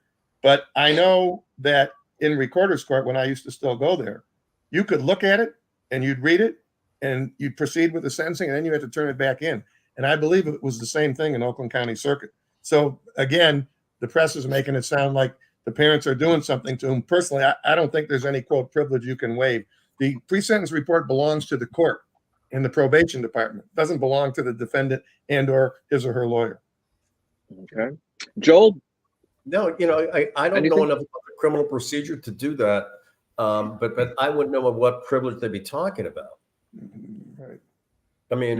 but I know that in recorder's court, when I used to still go there, you could look at it and you'd read it and you'd proceed with the sentencing, and then you had to turn it back in. And I believe it was the same thing in Oakland County Circuit. So again, the press is making it sound like the parents are doing something to them. Personally, I don't think there's any, quote, privilege you can waive. The pre-sentence report belongs to the court and the probation department. It doesn't belong to the defendant and or his or her lawyer. Okay. Joel? No, I don't know enough about the criminal procedure to do that, but I wouldn't know what privilege they'd be talking about. Right. I mean,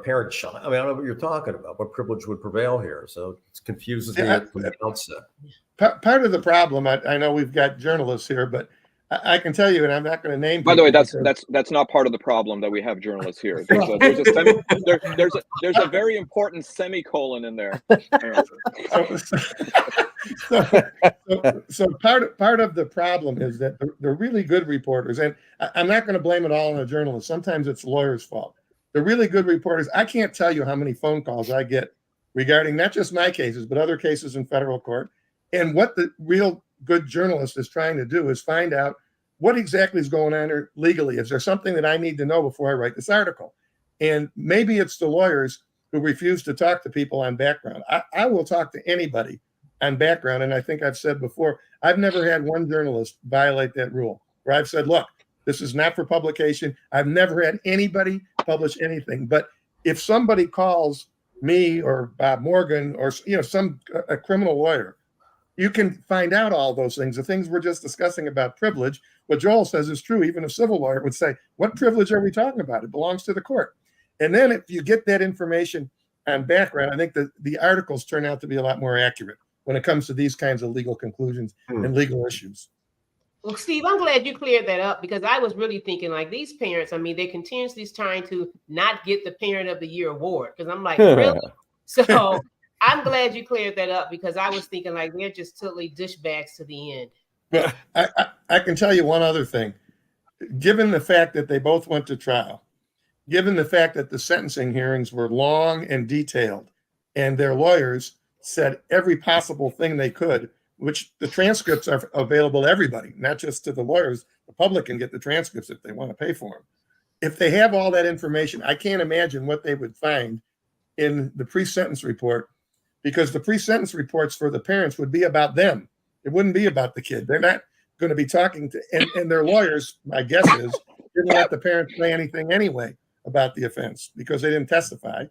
parent child. I mean, I don't know what you're talking about. What privilege would prevail here? So it confuses me from the outset. Part of the problem, I know we've got journalists here, but I can tell you, and I'm not going to name. By the way, that's not part of the problem that we have journalists here. There's a very important semicolon in there. So part of the problem is that the really good reporters, and I'm not going to blame it all on the journalists. Sometimes it's lawyers' fault. The really good reporters, I can't tell you how many phone calls I get regarding not just my cases, but other cases in federal court. And what the real good journalist is trying to do is find out what exactly is going on here legally. Is there something that I need to know before I write this article? And maybe it's the lawyers who refuse to talk to people on background. I will talk to anybody on background. And I think I've said before, I've never had one journalist violate that rule where I've said, look, this is not for publication. I've never had anybody publish anything. But if somebody calls me or Bob Morgan or a criminal lawyer, you can find out all those things. The things we're just discussing about privilege, what Joel says is true. Even a civil lawyer would say, what privilege are we talking about? It belongs to the court. And then if you get that information on background, I think that the articles turn out to be a lot more accurate when it comes to these kinds of legal conclusions and legal issues. Well, Steve, I'm glad you cleared that up, because I was really thinking like these parents, I mean, they continuously trying to not get the Parent of the Year award, because I'm like, really? So I'm glad you cleared that up, because I was thinking like they're just totally douchebags to the end. But I can tell you one other thing. Given the fact that they both went to trial, given the fact that the sentencing hearings were long and detailed, and their lawyers said every possible thing they could, which the transcripts are available to everybody, not just to the lawyers. The public can get the transcripts if they want to pay for them. If they have all that information, I can't imagine what they would find in the pre-sentence report, because the pre-sentence reports for the parents would be about them. It wouldn't be about the kid. They're not going to be talking to, and their lawyers, my guess is, didn't let the parents say anything anyway about the offense because they didn't testify.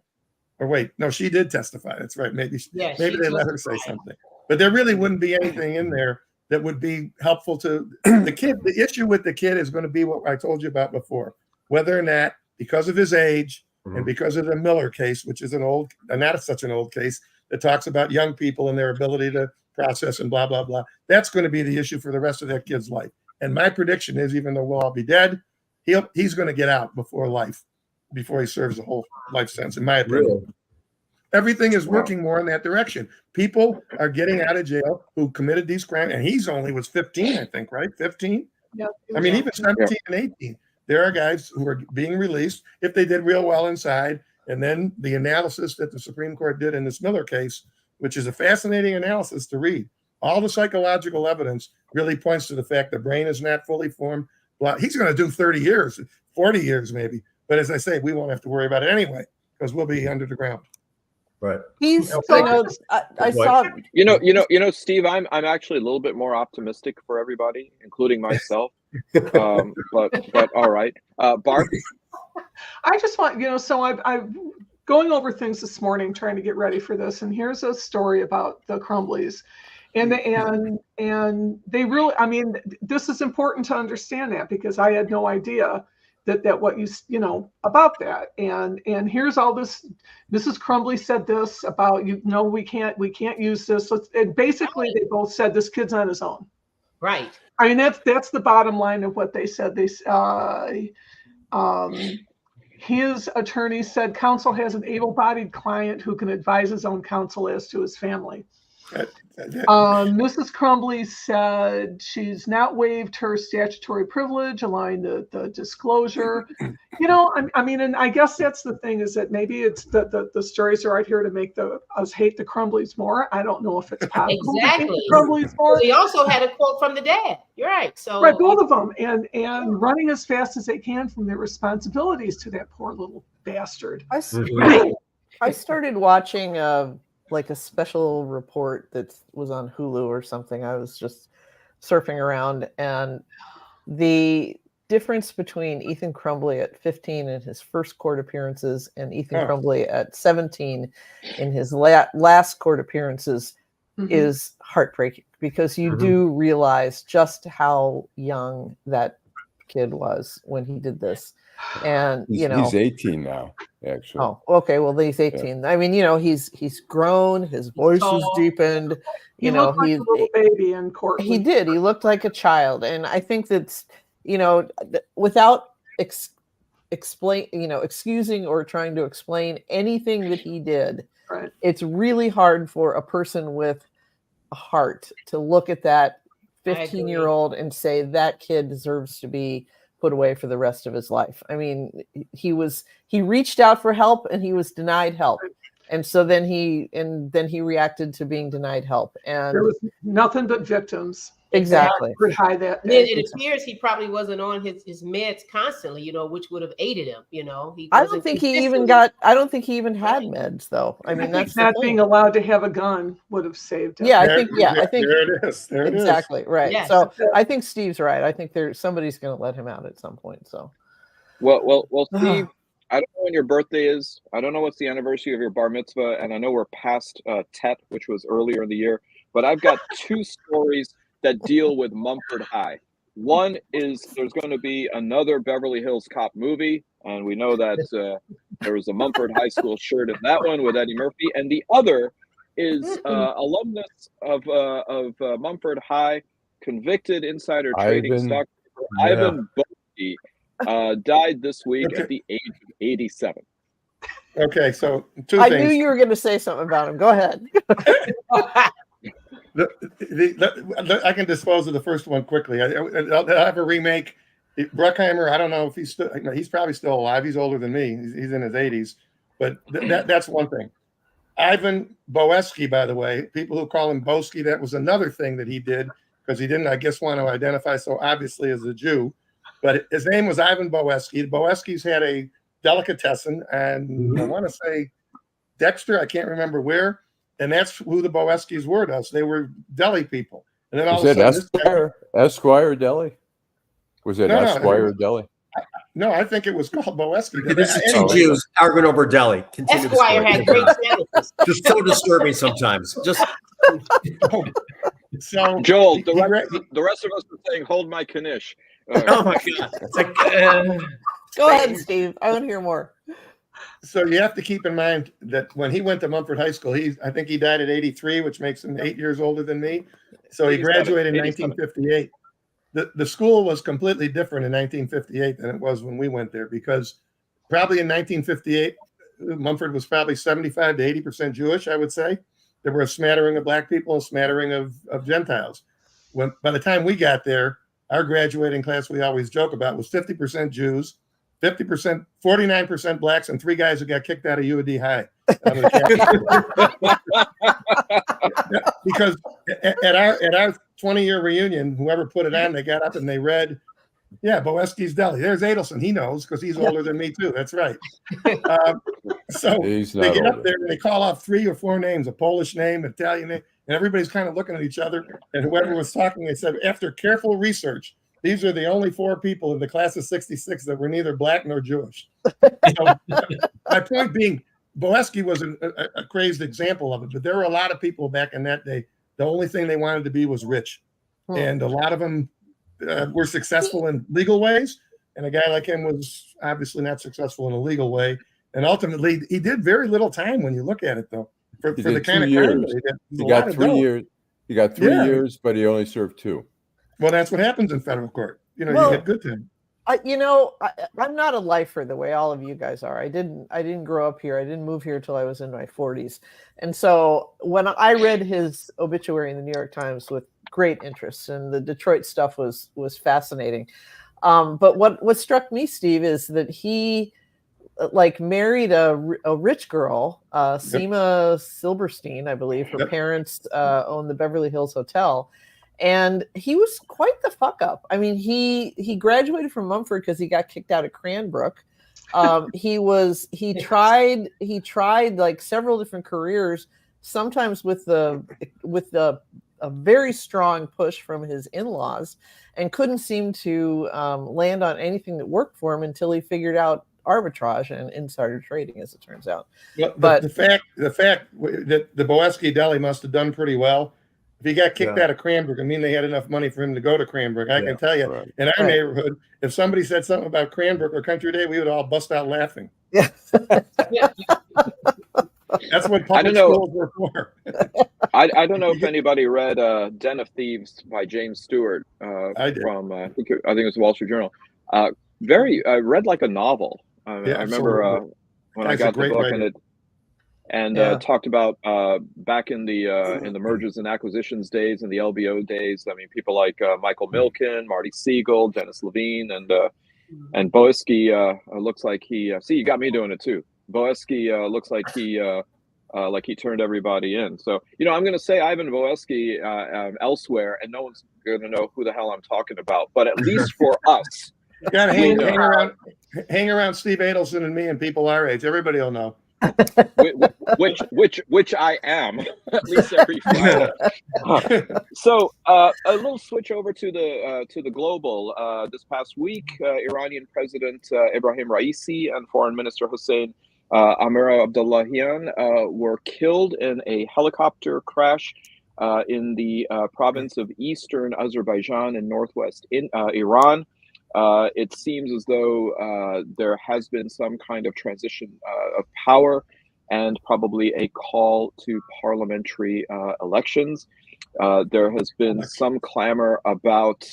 Or wait, no, she did testify. That's right. Maybe they let her say something. But there really wouldn't be anything in there that would be helpful to the kid. The issue with the kid is going to be what I told you about before, whether or not, because of his age and because of the Miller case, which is not such an old case, that talks about young people and their ability to process and blah, blah, blah. That's going to be the issue for the rest of that kid's life. And my prediction is, even though we'll all be dead, he's going to get out before he serves a whole life sentence, in my opinion. Really? Everything is working more in that direction. People are getting out of jail who committed these crimes, and he only was 15, I think, right? 15? Yeah. I mean, even 17 and 18. There are guys who are being released if they did real well inside. And then the analysis that the Supreme Court did in this Miller case, which is a fascinating analysis to read. All the psychological evidence really points to the fact the brain is not fully formed. He's going to do 30 years, 40 years maybe. But as I say, we won't have to worry about it anyway, because we'll be under the ground. Right. I saw. Steve, I'm actually a little bit more optimistic for everybody, including myself. But all right, Barb. I just want so going over things this morning, trying to get ready for this, and here's a story about the Crumbleys. And they really, I mean, this is important to understand that, because I had no idea that what you know about that. And here's all this. Mrs. Crumbley said this about, we can't use this. And basically, they both said this kid's on his own. Right. I mean, that's the bottom line of what they said. His attorney said counsel has an able-bodied client who can advise his own counsel as to his family. Mrs. Crumbley said she's not waived her statutory privilege, allowing the disclosure. I mean, and I guess that's the thing, is that maybe it's the stories are out here to make us hate the Crumbleys more. I don't know if it's possible. Exactly. To hate the Crumbleys more. He also had a quote from the dad. You're right. So right, both of them, and running as fast as they can from their responsibilities to that poor little bastard. I started watching like a special report that was on Hulu or something. I was just surfing around, and the difference between Ethan Crumbley at 15 in his first court appearances and Ethan Crumbley at 17 in his last court appearances is heartbreaking, because you do realize just how young that kid was when he did this. And he's 18 now, actually. Oh, okay. Well, he's 18. Yeah. I mean, he's grown. His voice has deepened. He looked like a little baby in court. He did. He looked like a child, and I think that's without excusing or trying to explain anything that he did. Right. It's really hard for a person with a heart to look at that 15-year-old and say that kid deserves to be put away for the rest of his life. I mean, he reached out for help and he was denied help. And so then he reacted to being denied help. And there was nothing but victims. Exactly. It appears he probably wasn't on his meds constantly, which would have aided him. I don't think he even had meds, though. I mean, that's not being allowed to have a gun would have saved him. Yeah, I think there it is. There exactly it is. Right. Yes. So I think Steve's right. I think somebody's going to let him out at some point. So. Well, Steve. I don't know when your birthday is. I don't know what's the anniversary of your bar mitzvah, and I know we're past Tet, which was earlier in the year. But I've got two stories that deal with Mumford High. One is there's going to be another Beverly Hills Cop movie, and we know that there was a Mumford High School shirt in that one with Eddie Murphy. And the other is alumnus of Mumford High, convicted insider trading stock. Ivan Boesky died this week at the age of 87. Okay, so I knew you were going to say something about him. Go ahead. I can dispose of the first one quickly. I'll have a remake. Bruckheimer, I don't know if he's probably still alive. He's older than me. He's in his 80s. But that's one thing. Ivan Boesky, by the way, people who call him Boesky, that was another thing that he did, because he didn't, I guess, want to identify so obviously as a Jew. But his name was Ivan Boesky. The Boeskys had a delicatessen, and I want to say Dexter, I can't remember where, and that's who the Boeskys were to us. They were deli people. And then all of a sudden, Esquire Deli? Was it Esquire Deli? No, I think it was called Boesky. This is two Jews arguing over deli. Esquire had great sandwiches. Just so disturbing sometimes. Just so Joel, the rest of us are saying, "Hold my knish." Oh my God! It's like, go ahead, Steve. I want to hear more. So you have to keep in mind that when he went to Mumford High School, I think he died at 83, which makes him 8 years older than me. So he graduated in 1958. The school was completely different in 1958 than it was when we went there, because probably in 1958, Mumford was probably 75 to 80% Jewish, I would say. There were a smattering of black people and a smattering of Gentiles. By the time we got there, our graduating class, we always joke about, was 50% Jews, 49% blacks, and 3 guys who got kicked out of UAD High. Because at our 20-year reunion, whoever put it on, they got up and they read, Boesky's Deli. There's Adelson. He knows because he's older than me too. That's right. So they get up there and they call off 3 or 4 names, a Polish name, Italian name, and everybody's kind of looking at each other. And whoever was talking, they said, after careful research, these are the only 4 people in the class of 66 that were neither black nor Jewish. So, my point being, Boesky was a crazed example of it, but there were a lot of people back in that day. The only thing they wanted to be was rich. And a lot of them were successful in legal ways. And a guy like him was obviously not successful in a legal way. And ultimately, he did very little time when you look at it, though. For the kind of crime that he did. He got 3 years. He got 3 years, but he only served 2. Well, that's what happens in federal court. You get good time. I'm not a lifer the way all of you guys are. I didn't grow up here. I didn't move here till I was in my 40s. And so when I read his obituary in the New York Times with great interest, and the Detroit stuff was fascinating. But what struck me, Steve, is that he married a rich girl, Seema Silberstein, I believe. Her parents owned the Beverly Hills Hotel. And he was quite the fuck up. I mean, he graduated from Mumford because he got kicked out of Cranbrook. He tried like several different careers, sometimes with a very strong push from his in-laws, and couldn't seem to land on anything that worked for him until he figured out arbitrage and insider trading, as it turns out. But the fact that the Boesky Deli must have done pretty well. If he got kicked out of Cranbrook, I mean, they had enough money for him to go to Cranbrook. I can tell you, in our neighborhood, if somebody said something about Cranbrook or Country Day, we would all bust out laughing. Yeah. That's what public schools were for. I don't know if anybody read Den of Thieves by James Stewart I did. From I think it was the Wall Street Journal. Read like a novel. I remember when I got the book writer. and talked about back in the mergers and acquisitions days and the LBO days. I mean, people like Michael Milken, Marty Siegel, Dennis Levine, and Boesky looks like he. See, you got me doing it too. Boesky looks like he turned everybody in. So I'm going to say Ivan Boesky elsewhere, and no one's going to know who the hell I'm talking about. But at least for us, you got to hang around Steve Adelson and me and people our age. Everybody will know. which I am at least every Friday. So a little switch over to the global. This past week, Iranian President Ebrahim Raisi and Foreign Minister Hossein Amir Abdullahian were killed in a helicopter crash in the province of eastern Azerbaijan in northwest Iran. It seems as though there has been some kind of transition of power and probably a call to parliamentary elections. There has been some clamor about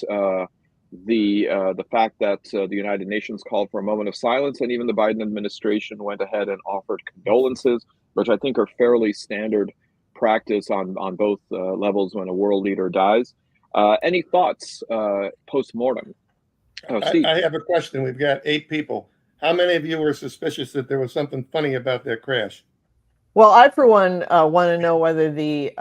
the fact that the United Nations called for a moment of silence, and even the Biden administration went ahead and offered condolences, which I think are fairly standard practice on both levels when a world leader dies. Any thoughts post-mortem? I have a question. We've got 8 people. How many of you were suspicious that there was something funny about that crash? Well, I, for one, want to know whether the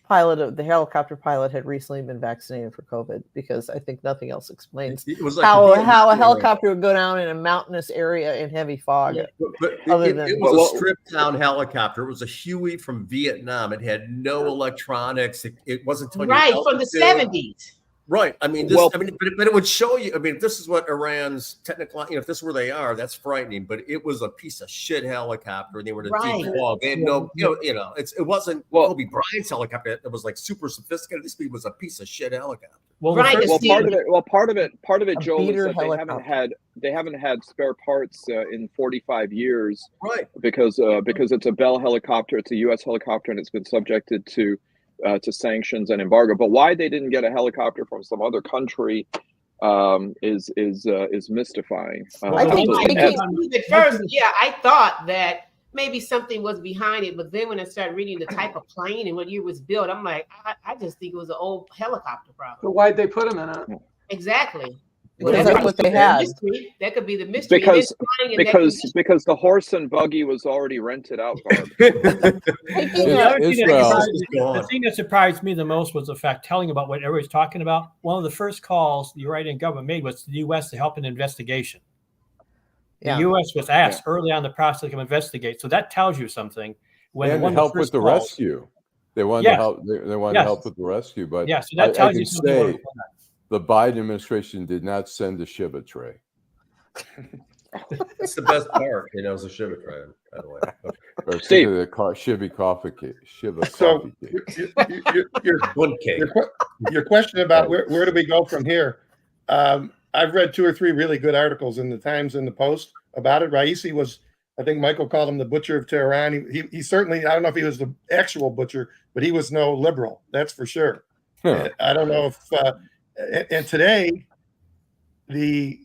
helicopter pilot had recently been vaccinated for COVID, because I think nothing else explains how a helicopter would go down in a mountainous area in heavy fog. Yeah, but it was a stripped down helicopter. It was a Huey from Vietnam. It had no electronics. It wasn't from the 70s. Right. I mean, but it would show you. I mean, if this is what Iran's technical, if this is where they are, that's frightening. But it was a piece of shit helicopter, and they were in a deep fog. They had no, it wasn't Kobe Bryant's helicopter. It was like super sophisticated. This was a piece of shit helicopter. Part of it, Joel, is that they haven't had spare parts in 45 years, right? Because it's a Bell helicopter, it's a U.S. helicopter, and it's been subjected to sanctions and embargo. But why they didn't get a helicopter from some other country is mystifying. I think at first, I thought that maybe something was behind it, but then when I started reading the type of plane and what year it was built, I'm like, I just think it was an old helicopter problem. But why'd they put them in it? Exactly. Well, that's what they had. That could be the mystery. Because the horse and buggy was already rented out. The thing that surprised me the most was the fact, telling about what everybody's talking about. One of the first calls the Iranian government made was to the U.S. to help an investigation. The U.S. was asked early on in the process to investigate. So that tells you something. When they had help with the rescue. They wanted to help. They wanted to help with the rescue, but so that tells you something. The Biden administration did not send a Shiva tray. It's the best part, is a Shiva try, by the way. Or Steve, the Shiva coffee cake. So your question about where do we go from here? I've read 2 or 3 really good articles in the Times and the Post about it. Raisi was, I think Michael called him the butcher of Tehran. He certainly, I don't know if he was the actual butcher, but he was no liberal, that's for sure. I don't know if, and today they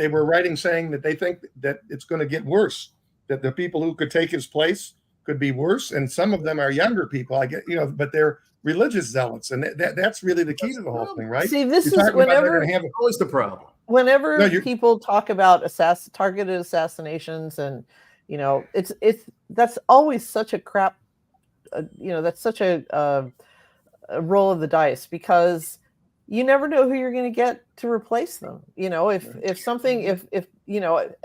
were writing saying that they think that it's going to get worse, that the people who could take his place could be worse. And some of them are younger people, I get, but they're religious zealots. And that's really the key to the whole thing, right? See, this is whenever, always the problem. Whenever people talk about targeted assassinations and, that's always such a crap, that's such a roll of the dice, because you never know who you're going to get to replace them. If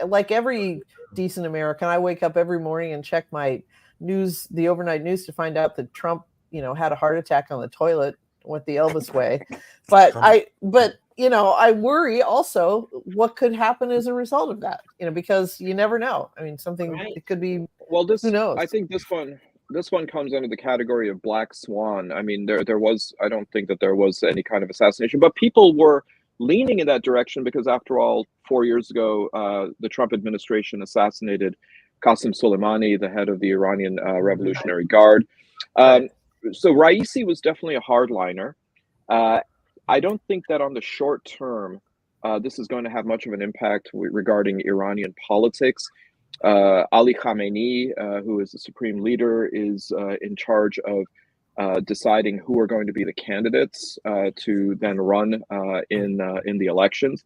like every decent American, I wake up every morning and check my news, the overnight news, to find out that Trump, had a heart attack on the toilet, went the Elvis way. But I worry also what could happen as a result of that, because you never know. I mean, it could be, who knows? I think this one comes under the category of black swan. I mean, I don't think that there was any kind of assassination, but people were leaning in that direction because, after all, 4 years ago, the Trump administration assassinated Qasem Soleimani, the head of the Iranian Revolutionary Guard. So Raisi was definitely a hardliner. I don't think that on the short term, this is going to have much of an impact regarding Iranian politics. Ali Khamenei, who is the supreme leader, is in charge of deciding who are going to be the candidates to then run in the elections.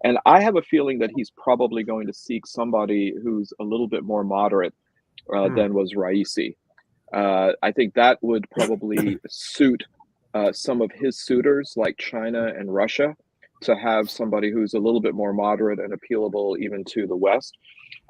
And I have a feeling that he's probably going to seek somebody who's a little bit more moderate than was Raisi. I think that would probably suit some of his suitors, like China and Russia, to have somebody who's a little bit more moderate and appealable even to the West.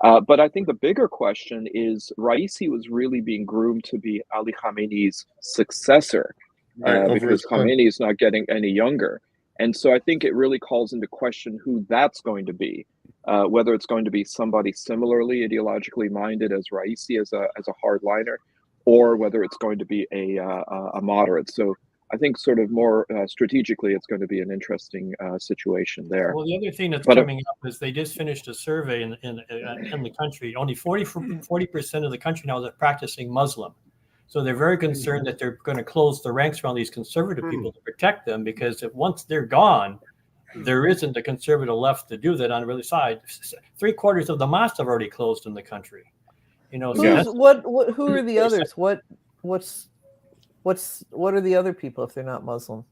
But I think the bigger question is, Raisi was really being groomed to be Ali Khamenei's successor, because Khamenei is not getting any younger. And so I think it really calls into question who that's going to be, whether it's going to be somebody similarly ideologically minded as Raisi as a hardliner, or whether it's going to be a moderate. So I think sort of more strategically, it's going to be an interesting situation there. Well, the other thing that's coming up is they just finished a survey in the country. Only 40% of the country now is practicing Muslim. So they're very concerned that they're going to close the ranks around these conservative people to protect them, because once they're gone, there isn't a conservative left to do that on the other side. 3/4 of the mosques have already closed in the country. Who are the others? What are the other people if they're not Muslim?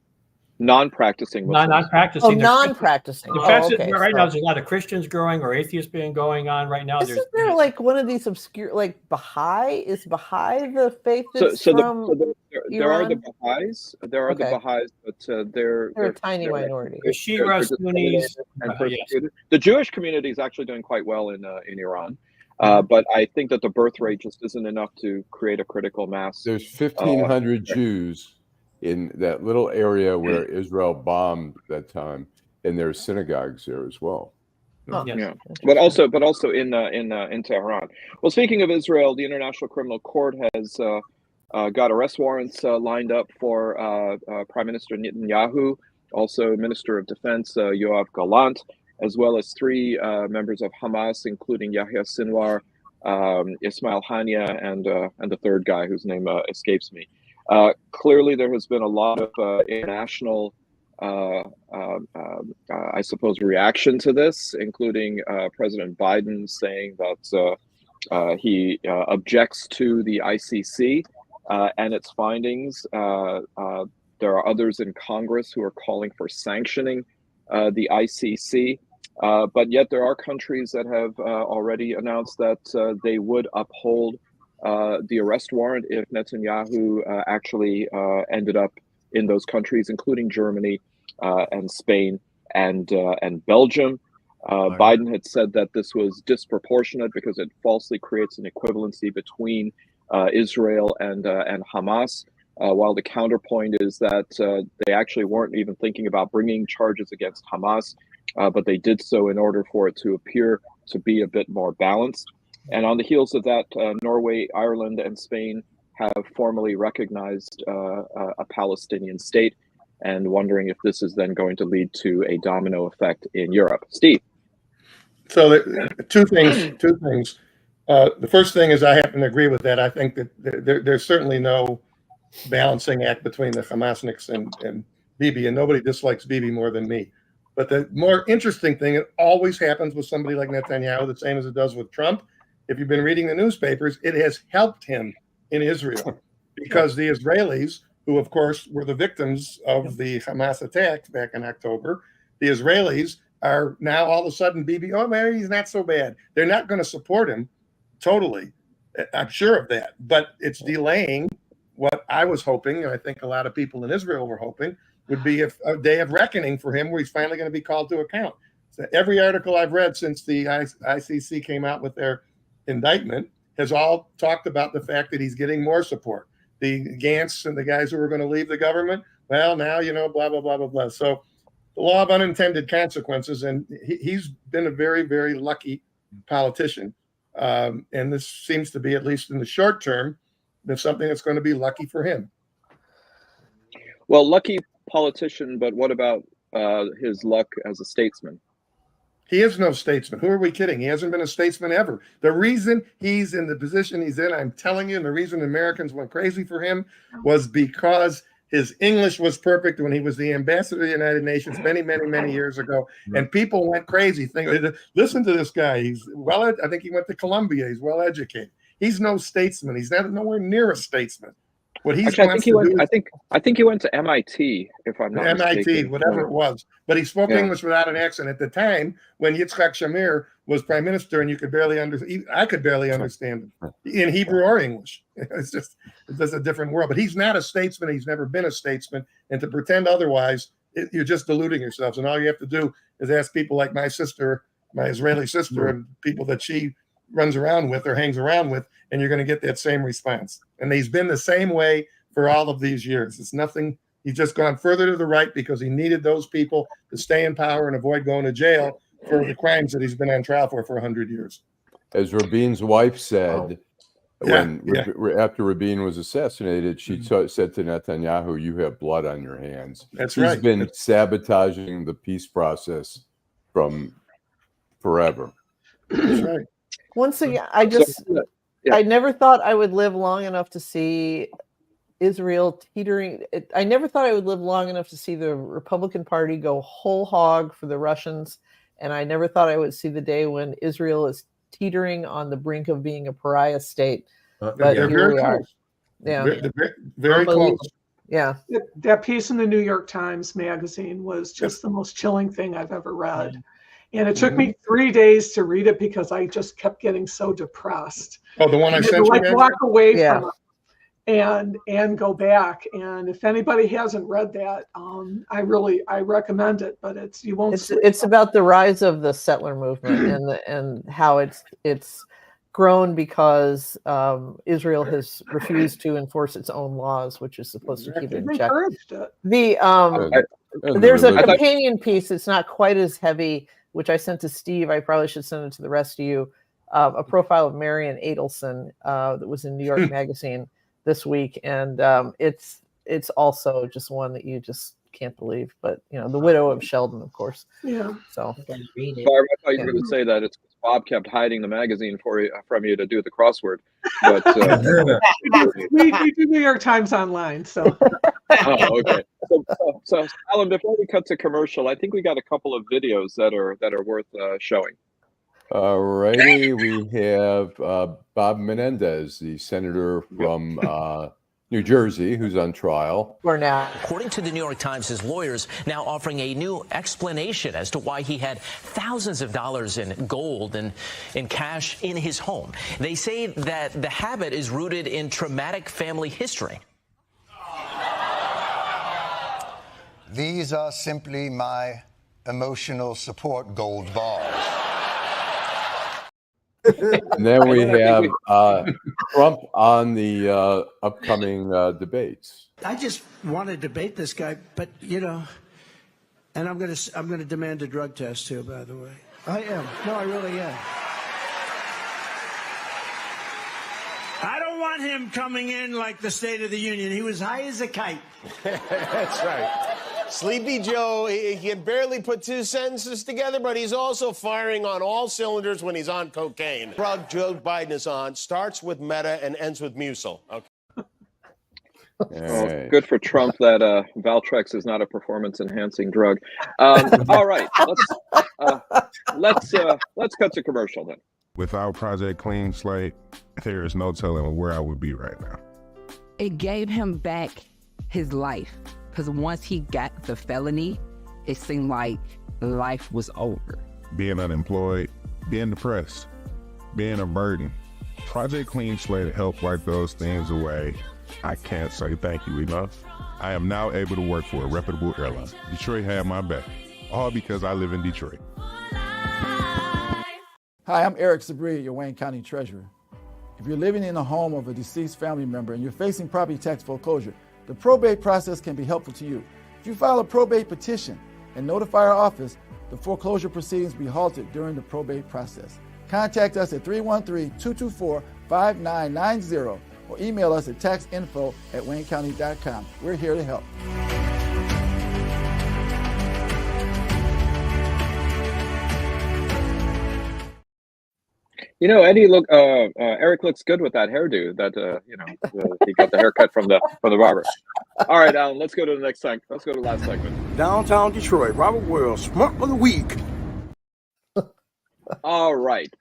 Non-practicing Muslims. Non-practicing. Oh, non-practicing. Okay. Right now, there's a lot of Christians growing or atheists going on right now. Isn't there like one of these obscure, like Baha'i? Is Baha'i the faith that's there Iran? are the Baha'is. There are the Baha'is, but they're a tiny minority. The Shia Sunnis. The Jewish community is actually doing quite well in Iran. But I think that the birth rate just isn't enough to create a critical mass. There's 1,500 Jews in that little area where Israel bombed that time, and there's synagogues there as well. Yeah, but also in Tehran. Well, speaking of Israel, the International Criminal Court has got arrest warrants lined up for Prime Minister Netanyahu, also Minister of Defense Yoav Gallant, as well as 3 members of Hamas, including Yahya Sinwar, Ismail Hania, and the third guy whose name escapes me. Clearly, there has been a lot of international, I suppose, reaction to this, including President Biden saying that he objects to the ICC and its findings. There are others in Congress who are calling for sanctioning the ICC, but yet there are countries that have already announced that they would uphold the arrest warrant if Netanyahu actually ended up in those countries, including Germany and Spain and Belgium. Biden had said that this was disproportionate because it falsely creates an equivalency between Israel and Hamas. While the counterpoint is that they actually weren't even thinking about bringing charges against Hamas, but they did so in order for it to appear to be a bit more balanced. And on the heels of that, Norway, Ireland, and Spain have formally recognized a Palestinian state, and wondering if this is then going to lead to a domino effect in Europe. Steve. So two things. The first thing is I happen to agree with that. I think that there's certainly no balancing act between the Hamasniks and Bibi, and nobody dislikes Bibi more than me. But the more interesting thing, it always happens with somebody like Netanyahu, the same as it does with Trump. If you've been reading the newspapers, it has helped him in Israel because the Israelis, who of course were the victims of the Hamas attack back in October, the Israelis are now all of a sudden Bibi, oh man, he's not so bad. They're not going to support him totally. I'm sure of that, but it's delaying what I was hoping, and I think a lot of people in Israel were hoping, would be a day of reckoning for him where he's finally going to be called to account. So every article I've read since the ICC came out with their indictment has all talked about the fact that he's getting more support. The Gantz and the guys who were going to leave the government, well, now, blah, blah, blah, blah, blah. So the law of unintended consequences, and he's been a very, very lucky politician. And this seems to be, at least in the short term, something that's going to be lucky for him. Well, lucky politician, but what about his luck as a statesman? He is no statesman. Who are we kidding? He hasn't been a statesman ever. The reason he's in the position he's in, I'm telling you, and the reason Americans went crazy for him was because his English was perfect when he was the ambassador to the United Nations many, many, many years ago. And people went crazy thinking, listen to this guy. He's I think he went to Columbia. He's well educated. He's no statesman. He's nowhere near a statesman. What he's actually, I think he went to MIT, if I'm not MIT, mistaken. Whatever it was. But he spoke English without an accent. At the time when Yitzhak Shamir was prime minister, and you could barely understand, I could barely understand him in Hebrew or English. It's just a different world. But he's not a statesman. He's never been a statesman. And to pretend otherwise, you're just deluding yourselves. And all you have to do is ask people like my sister, my Israeli sister, and people that she runs around with or hangs around with, and you're going to get that same response. And he's been the same way for all of these years. It's nothing. He's just gone further to the right because he needed those people to stay in power and avoid going to jail for the crimes that he's been on trial for 100 years. As Rabin's wife said, after Rabin was assassinated, she said to Netanyahu, "You have blood on your hands." That's right. He's been sabotaging the peace process from forever. That's right. Once again, I never thought I would live long enough to see Israel teetering. I never thought I would live long enough to see the Republican Party go whole hog for the Russians. And I never thought I would see the day when Israel is teetering on the brink of being a pariah state. But here we are. Yeah. They're very close. Yeah. That piece in the New York Times magazine was just the most chilling thing I've ever read. And it took me 3 days to read it because I just kept getting so depressed. Oh, the one I sent you? Walk away from it and go back. And if anybody hasn't read that, I recommend it. But it's about the rise of the settler movement and how it's grown because Israel has refused to enforce its own laws, which is supposed to keep it in check. There's a companion piece. It's not quite as heavy, which I sent to Steve. I probably should send it to the rest of you. A profile of Marian Adelson that was in New York Magazine this week, and it's also just one that you just can't believe. But the widow of Sheldon, of course. Yeah. So Barb, I thought you were going to say that it's Bob kept hiding the magazine from you to do the crossword. But we do New York Times online, so. Oh, okay. So Alan, before we cut to commercial, I think we got a couple of videos that are worth showing. All righty, we have Bob Menendez, the senator from New Jersey, who's on trial. For now. According to the New York Times, his lawyers now offering a new explanation as to why he had thousands of dollars in gold and in cash in his home. They say that the habit is rooted in traumatic family history. These are simply my emotional support gold bars. And then we have Trump on the upcoming debates. I just want to debate this guy, but and I'm going to demand a drug test too, by the way. I am. No, I really am. I don't want him coming in like the State of the Union. He was high as a kite. That's right. Sleepy Joe, he can barely put two sentences together, but he's also firing on all cylinders when he's on cocaine. Proud Joe Biden is on, starts with Meta and ends with Musil. Okay. Well, good for Trump that Valtrex is not a performance-enhancing drug. All right, let's cut to commercial then. Without Project Clean Slate, there is no telling where I would be right now. It gave him back his life, because once he got the felony, it seemed like life was over. Being unemployed, being depressed, being a burden. Project Clean Slate helped wipe those things away. I can't say thank you enough. I am now able to work for a reputable airline. Detroit had my back, all because I live in Detroit. Hi, I'm Eric Sabri, your Wayne County Treasurer. If you're living in the home of a deceased family member and you're facing property tax foreclosure, the probate process can be helpful to you. If you file a probate petition and notify our office, the foreclosure proceedings will be halted during the probate process. Contact us at 313-224-5990 or email us at taxinfo@waynecounty.com. We're here to help. You know, Eddie, Eric looks good with that hairdo. He got the haircut from the barber. All right, Alan, let's go to the next segment. Let's go to the last segment. Downtown Detroit, Robert Wells, Schmuck of the Week. All right,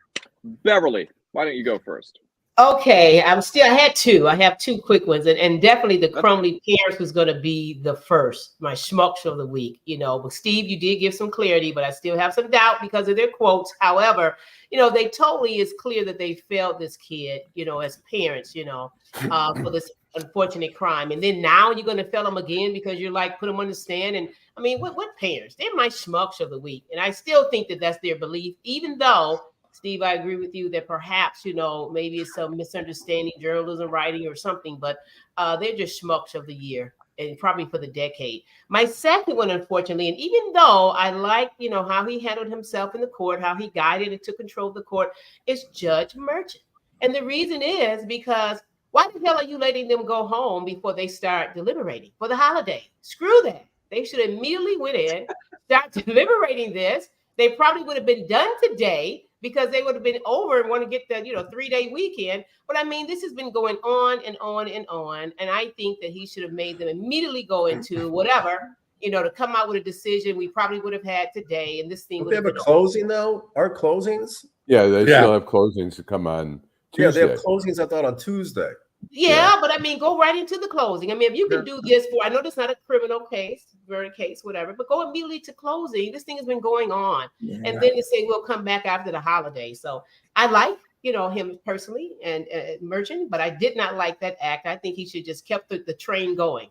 Beverly, why don't you go first? Okay, I have two quick ones, and definitely the Crumbley parents was going to be the first, my schmucks of the week, but Steve, you did give some clarity, but I still have some doubt because of their quotes. However, they totally is clear that they failed this kid, as parents, for this unfortunate crime. And then now you're going to fail them again because you're like, put them on the stand. And I mean, what parents? They're my schmucks of the week. And I still think that that's their belief, even though Steve, I agree with you that perhaps, maybe it's some misunderstanding, journalism, writing or something, but they're just schmucks of the year and probably for the decade. My second one, unfortunately, and even though I like, how he handled himself in the court, how he guided and took control of the court, is Judge Merchant. And the reason is because why the hell are you letting them go home before they start deliberating for the holiday? Screw that. They should immediately went in, start deliberating this. They probably would have been done today, because they would have been over and want to get the 3-day weekend. But I mean, this has been going on and on and on. And I think that he should have made them immediately go into whatever, to come out with a decision we probably would have had today. And this thing. They have a closing though? Our closings? Yeah, they still have closings to come on Tuesday. Yeah, they have closings, I thought, on Tuesday. Yeah, but I mean, go right into the closing. I mean, if you can do this I know this is not a criminal case, murder case, whatever, but go immediately to closing. This thing has been going on. Yeah. And then they say we'll come back after the holiday. So I like, him personally and Merchant, but I did not like that act. I think he should just kept the train going.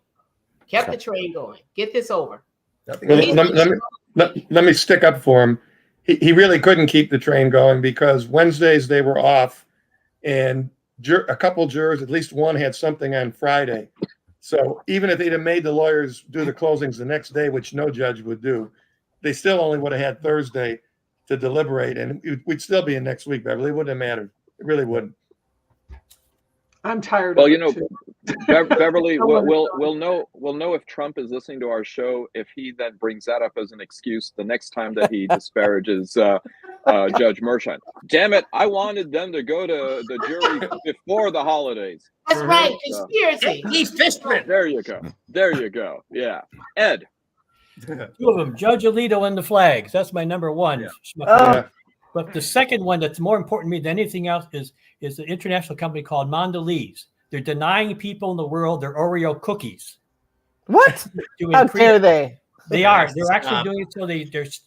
The train going. Get this over. Let me stick up for him. He really couldn't keep the train going because Wednesdays they were off and a couple jurors, at least one, had something on Friday. So even if they'd have made the lawyers do the closings the next day, which no judge would do, they still only would have had Thursday to deliberate, and we'd still be in next week, Beverly. It wouldn't have mattered. It really wouldn't. I'm tired. Well, Beverly, we'll know if Trump is listening to our show if he then brings that up as an excuse the next time that he disparages Judge Merchant. Damn it! I wanted them to go to the jury before the holidays. That's right. Conspiracy. He's Fishman. There you go. Yeah, Ed. Two of them, Judge Alito and the flags. That's my number one. But the second one that's more important to me than anything else is an international company called Mondelez. They're denying people in the world their Oreo cookies. What? How dare they? They are. They're actually doing it so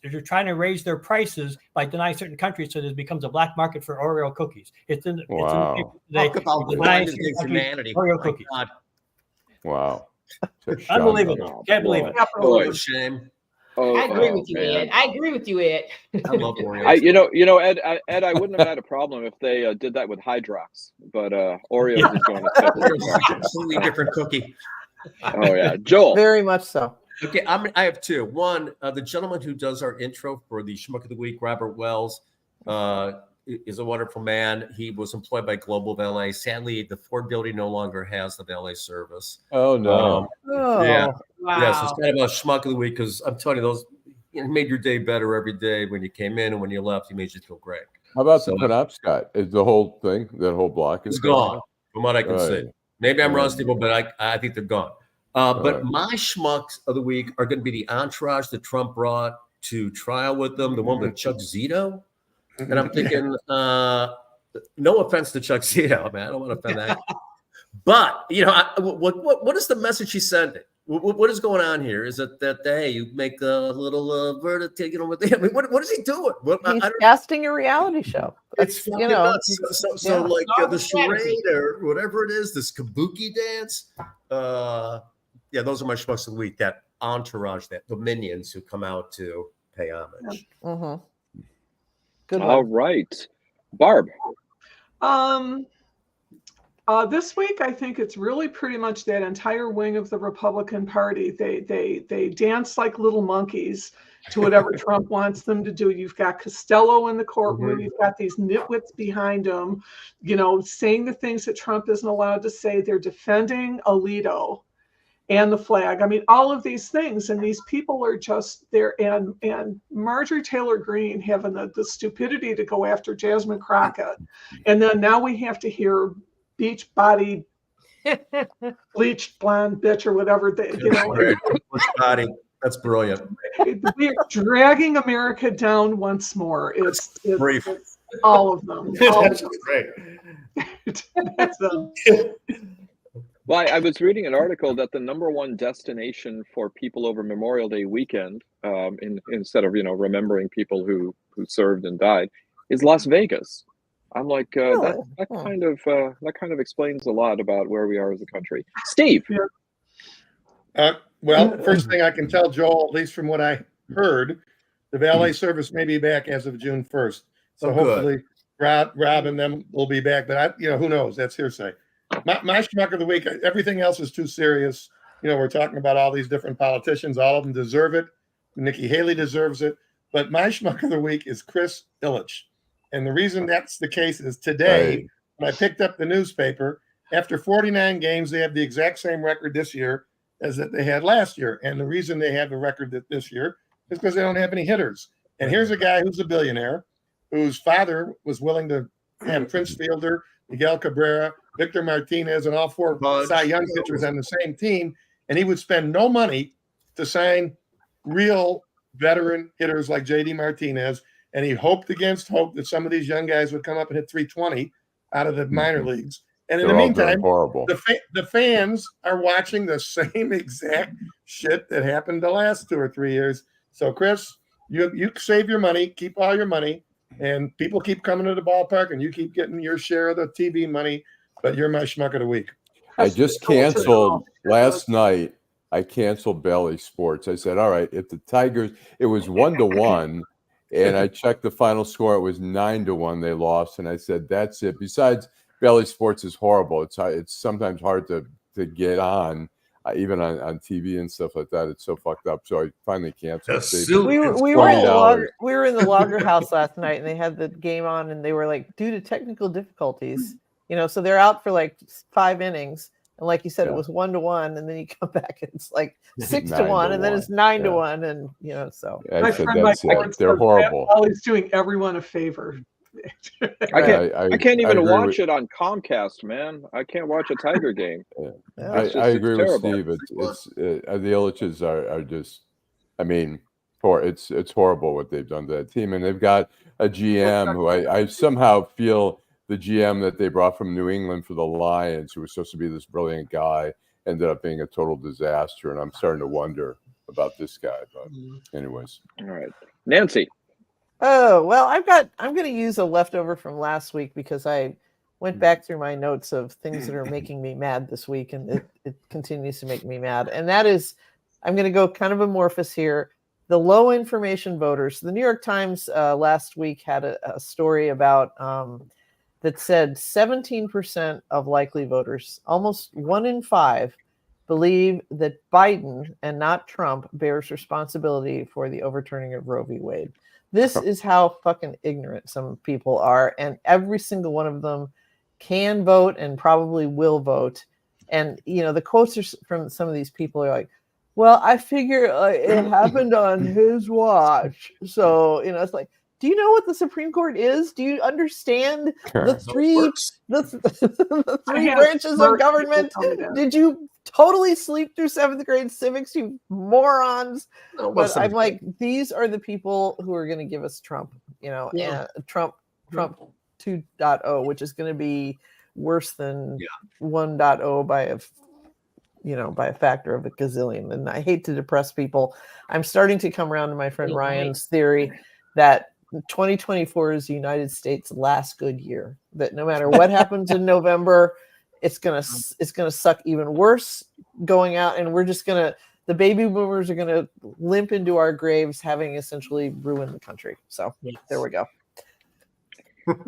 they're trying to raise their prices by denying certain countries so there becomes a black market for Oreo cookies. It's in the Talk about the humanity. Oreo cookies. God. Wow. Unbelievable. Can't believe it. Shame. I agree with you, Ed. I agree with you, Ed. I love Oreos. Ed, I wouldn't have had a problem if they did that with Hydrox, but Oreos is going to separate. Completely different cookie. Oh yeah, Joel. Very much so. Okay, I have two. One, the gentleman who does our intro for the Schmuck of the Week, Robert Wells, is a wonderful man. He was employed by Global Valet. Sadly, the Ford building no longer has the valet service. Oh no! Yeah, wow. Yes, it's kind of a Schmuck of the Week because I'm telling you, those it made your day better every day when you came in and when you left. He made you feel great. How about the Penobscot? Is the whole thing, that whole block is gone, from what I can see. Maybe I'm rusty, Right. but I think they're gone. But my schmucks of the week are going to be the entourage that Trump brought to trial with them, the one with Chuck Zito. And I'm thinking, no offense to Chuck Zito, man, I don't want to offend that. But, you know, what is the message he's sending? What is going on here? Is it that, hey, you make a little verdict, you know, with I mean, what is he doing? He's casting a reality show. It's fucking you know, nuts. So like the charade or whatever it is, this kabuki dance. Yeah, those are my schmucks of the week. That entourage, the minions who come out to pay homage. Mm-hmm. Good one. All right, Barb. This week, I think it's really pretty much that entire wing of the Republican Party. They dance like little monkeys to whatever Trump wants them to do. You've got Costello in the courtroom. You've got these nitwits behind him, you know, saying the things that Trump isn't allowed to say. They're defending Alito and the flag. I mean, all of these things, and these people are just there. And Marjorie Taylor Greene having the stupidity to go after Jasmine Crockett, and then now we have to hear beach body, bleached blonde bitch or whatever they, you know. Bleached body. That's brilliant. We are dragging America down once more. It's all of them. That's great. That's Well, I was reading an article that the #1 destination for people over Memorial Day weekend, instead of remembering people who served and died, is Las Vegas. I'm like, that kind of explains a lot about where we are as a country. Steve. Well, first thing I can tell Joel, at least from what I heard, the valet service may be back as of June 1st. So hopefully Rob and them will be back. But who knows? That's hearsay. My schmuck of the week, everything else is too serious. We're talking about all these different politicians. All of them deserve it. Nikki Haley deserves it. But my schmuck of the week is Chris Ilitch. And the reason that's the case is today, when I picked up the newspaper, after 49 games, they have the exact same record this year as that they had last year. And the reason they have the record this year is because they don't have any hitters. And here's a guy who's a billionaire, whose father was willing to have Prince Fielder, Miguel Cabrera, Victor Martinez, and all 4 Cy Young pitchers on the same team. And he would spend no money to sign real veteran hitters like J.D. Martinez. And he hoped against hope that some of these young guys would come up and hit 320 out of the minor leagues. And in the meantime, the fans are watching the same exact shit that happened the last 2 or 3 years. So, Chris, you save your money, keep all your money, and people keep coming to the ballpark, and you keep getting your share of the TV money, but you're my schmuck of the week. I just canceled last night. I canceled Bally Sports. I said, all right, if the Tigers, it was 1-1. And I checked the final score. It was 9-1. They lost. And I said, that's it. Besides, Bally Sports is horrible. It's sometimes hard to get on, even on TV and stuff like that. It's so fucked up. So I finally canceled. We were in the Lager House last night, and they had the game on, and they were like, due to technical difficulties, so they're out for like 5 innings. And like you said, it was 1-1, and then you come back and it's like 6-1, and then it's 9-1, and so. My friend Mike they're horrible. Always doing everyone a favor. I can't even watch it on Comcast, man. I can't watch a Tiger game. I agree with Steve. The Illiches are just, I mean, it's horrible what they've done to that team, and they've got a GM who I somehow feel. The GM that they brought from New England for the Lions, who was supposed to be this brilliant guy, ended up being a total disaster. And I'm starting to wonder about this guy. But anyways. All right. Nancy. Oh, well, I'm going to use a leftover from last week because I went back through my notes of things that are making me mad this week. And it continues to make me mad. And that is, I'm going to go kind of amorphous here. The low information voters. The New York Times last week had a story about that said 17% of likely voters, almost 1 in 5, believe that Biden and not Trump bears responsibility for the overturning of Roe v. Wade. This is how fucking ignorant some people are, and every single one of them can vote and probably will vote. And the quotes are from some of these people are like, well, I figure it happened on his watch. So, it's like, do you know what the Supreme Court is? Do you understand the three branches of government? Did you totally sleep through 7th grade civics, you morons? But I'm like, these are the people who are going to give us Trump, and Trump 2.0, which is going to be worse than 1.0 by a factor of a gazillion. And I hate to depress people. I'm starting to come around to my friend Ryan's theory that 2024 is the United States' last good year. That no matter what happens in November, it's gonna suck even worse going out, and we're just gonna, the baby boomers are gonna limp into our graves, having essentially ruined the country. So there we go.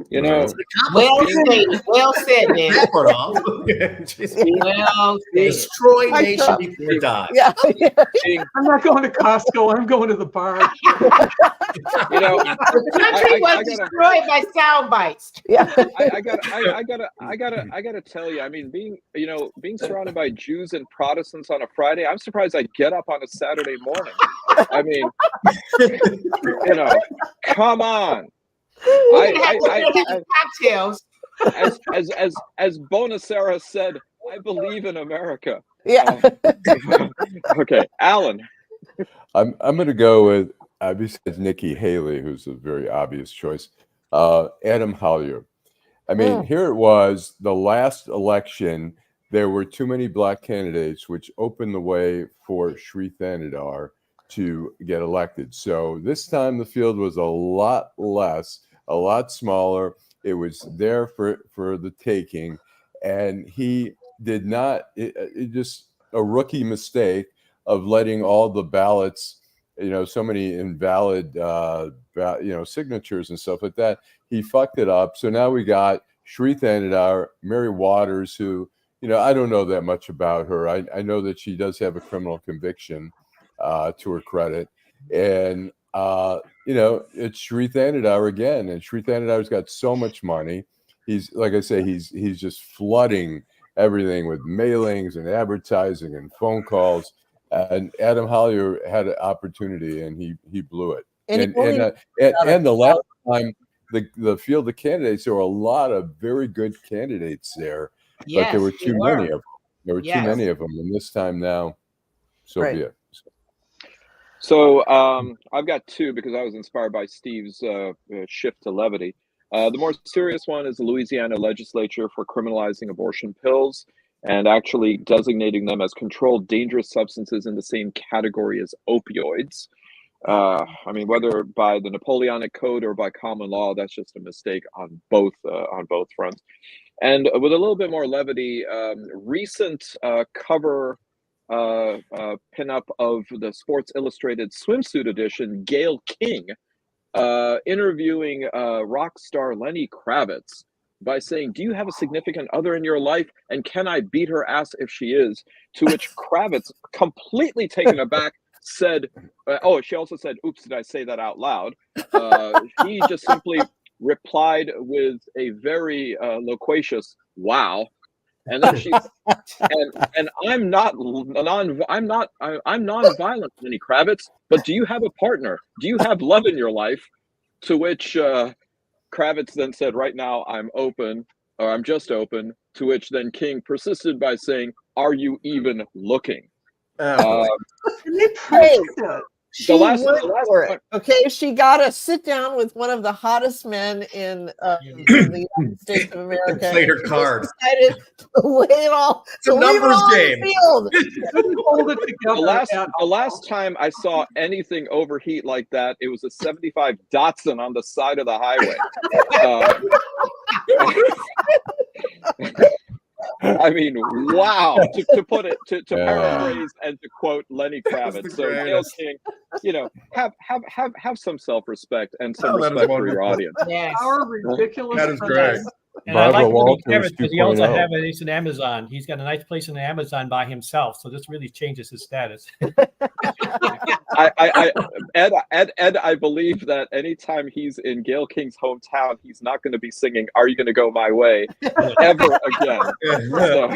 Well said, man. Well said. Destroy nation before it dies. Yeah. I'm not going to Costco. I'm going to the bar. The country was destroyed by sound bites. Yeah. I gotta tell you. I mean, being surrounded by Jews and Protestants on a Friday, I'm surprised I get up on a Saturday morning. I mean, come on. Cocktails. As Bonacera said, I believe in America. Yeah. Okay, Alan. I'm going to go with, besides Nikki Haley, who's a very obvious choice, Adam Hollier. I mean, here it was, the last election, there were too many black candidates, which opened the way for Sri Thanadar to get elected. So this time the field was a lot less, a lot smaller. It was there for the taking, and he did not, it just a rookie mistake of letting all the ballots, so many invalid, signatures and stuff like that. He fucked it up. So now we got Sri Thanadar, Mary Waters, who, I don't know that much about her. I know that she does have a criminal conviction to her credit. And, it's Sri Thanadar again. And Sri Thanadar's got so much money. He's, like I say, he's just flooding everything with mailings and advertising and phone calls. And Adam Hollier had an opportunity, and he blew it. And the last time, the field of candidates, there were a lot of very good candidates there, but there were too many of them. There were too many of them, and this time now, be it. So I've got two because I was inspired by Steve's shift to levity. The more serious one is the Louisiana legislature for criminalizing abortion pills and actually designating them as controlled dangerous substances in the same category as opioids. I mean, whether by the Napoleonic Code or by common law, that's just a mistake on both fronts. And with a little bit more levity, recent cover pinup of the Sports Illustrated swimsuit edition, Gayle King, interviewing rock star Lenny Kravitz by saying, "Do you have a significant other in your life? And can I beat her ass if she is?" To which Kravitz, completely taken aback, said, she also said, "Oops, did I say that out loud?" He just simply replied with a very loquacious "Wow." And then she and I'm nonviolent, Lenny Kravitz, but do you have a partner? Do you have love in your life? To which Kravitz then said, "Right now I'm open, or I'm just open." To which then King persisted by saying, "Are you even looking?" They praised it. She went for it. Okay, she got to sit down with one of the hottest men in the United States of America. Played her card. Decided to lay it all. It's a numbers game. The last time I saw anything overheat like that, it was a 75 Datsun on the side of the highway. I mean, wow! To put it to paraphrase and to quote Lenny Kravitz. So Gayle King, have some self-respect and some respect for your audience. Yes. Our ridiculous. That is great. And I like what because he also has an Amazon. He's got a nice place in the Amazon by himself. So this really changes his status. Ed, I believe that anytime he's in Gayle King's hometown, he's not going to be singing "Are You Going to Go My Way" ever again. So,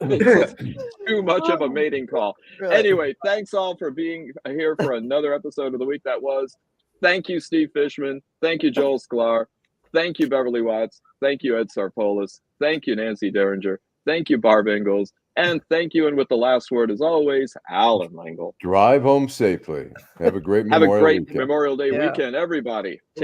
it's too much of a mating call. Really? Anyway, thanks all for being here for another episode of The Week That Was. Thank you, Steve Fishman. Thank you, Joel Sklar. Thank you, Beverly Watts. Thank you, Ed Sarpolus. Thank you, Nancy Derringer. Thank you, Barb Ingalls. And thank you, and with the last word, as always, Allan Lengel. Drive home safely. Have a great Memorial Day weekend, everybody. Take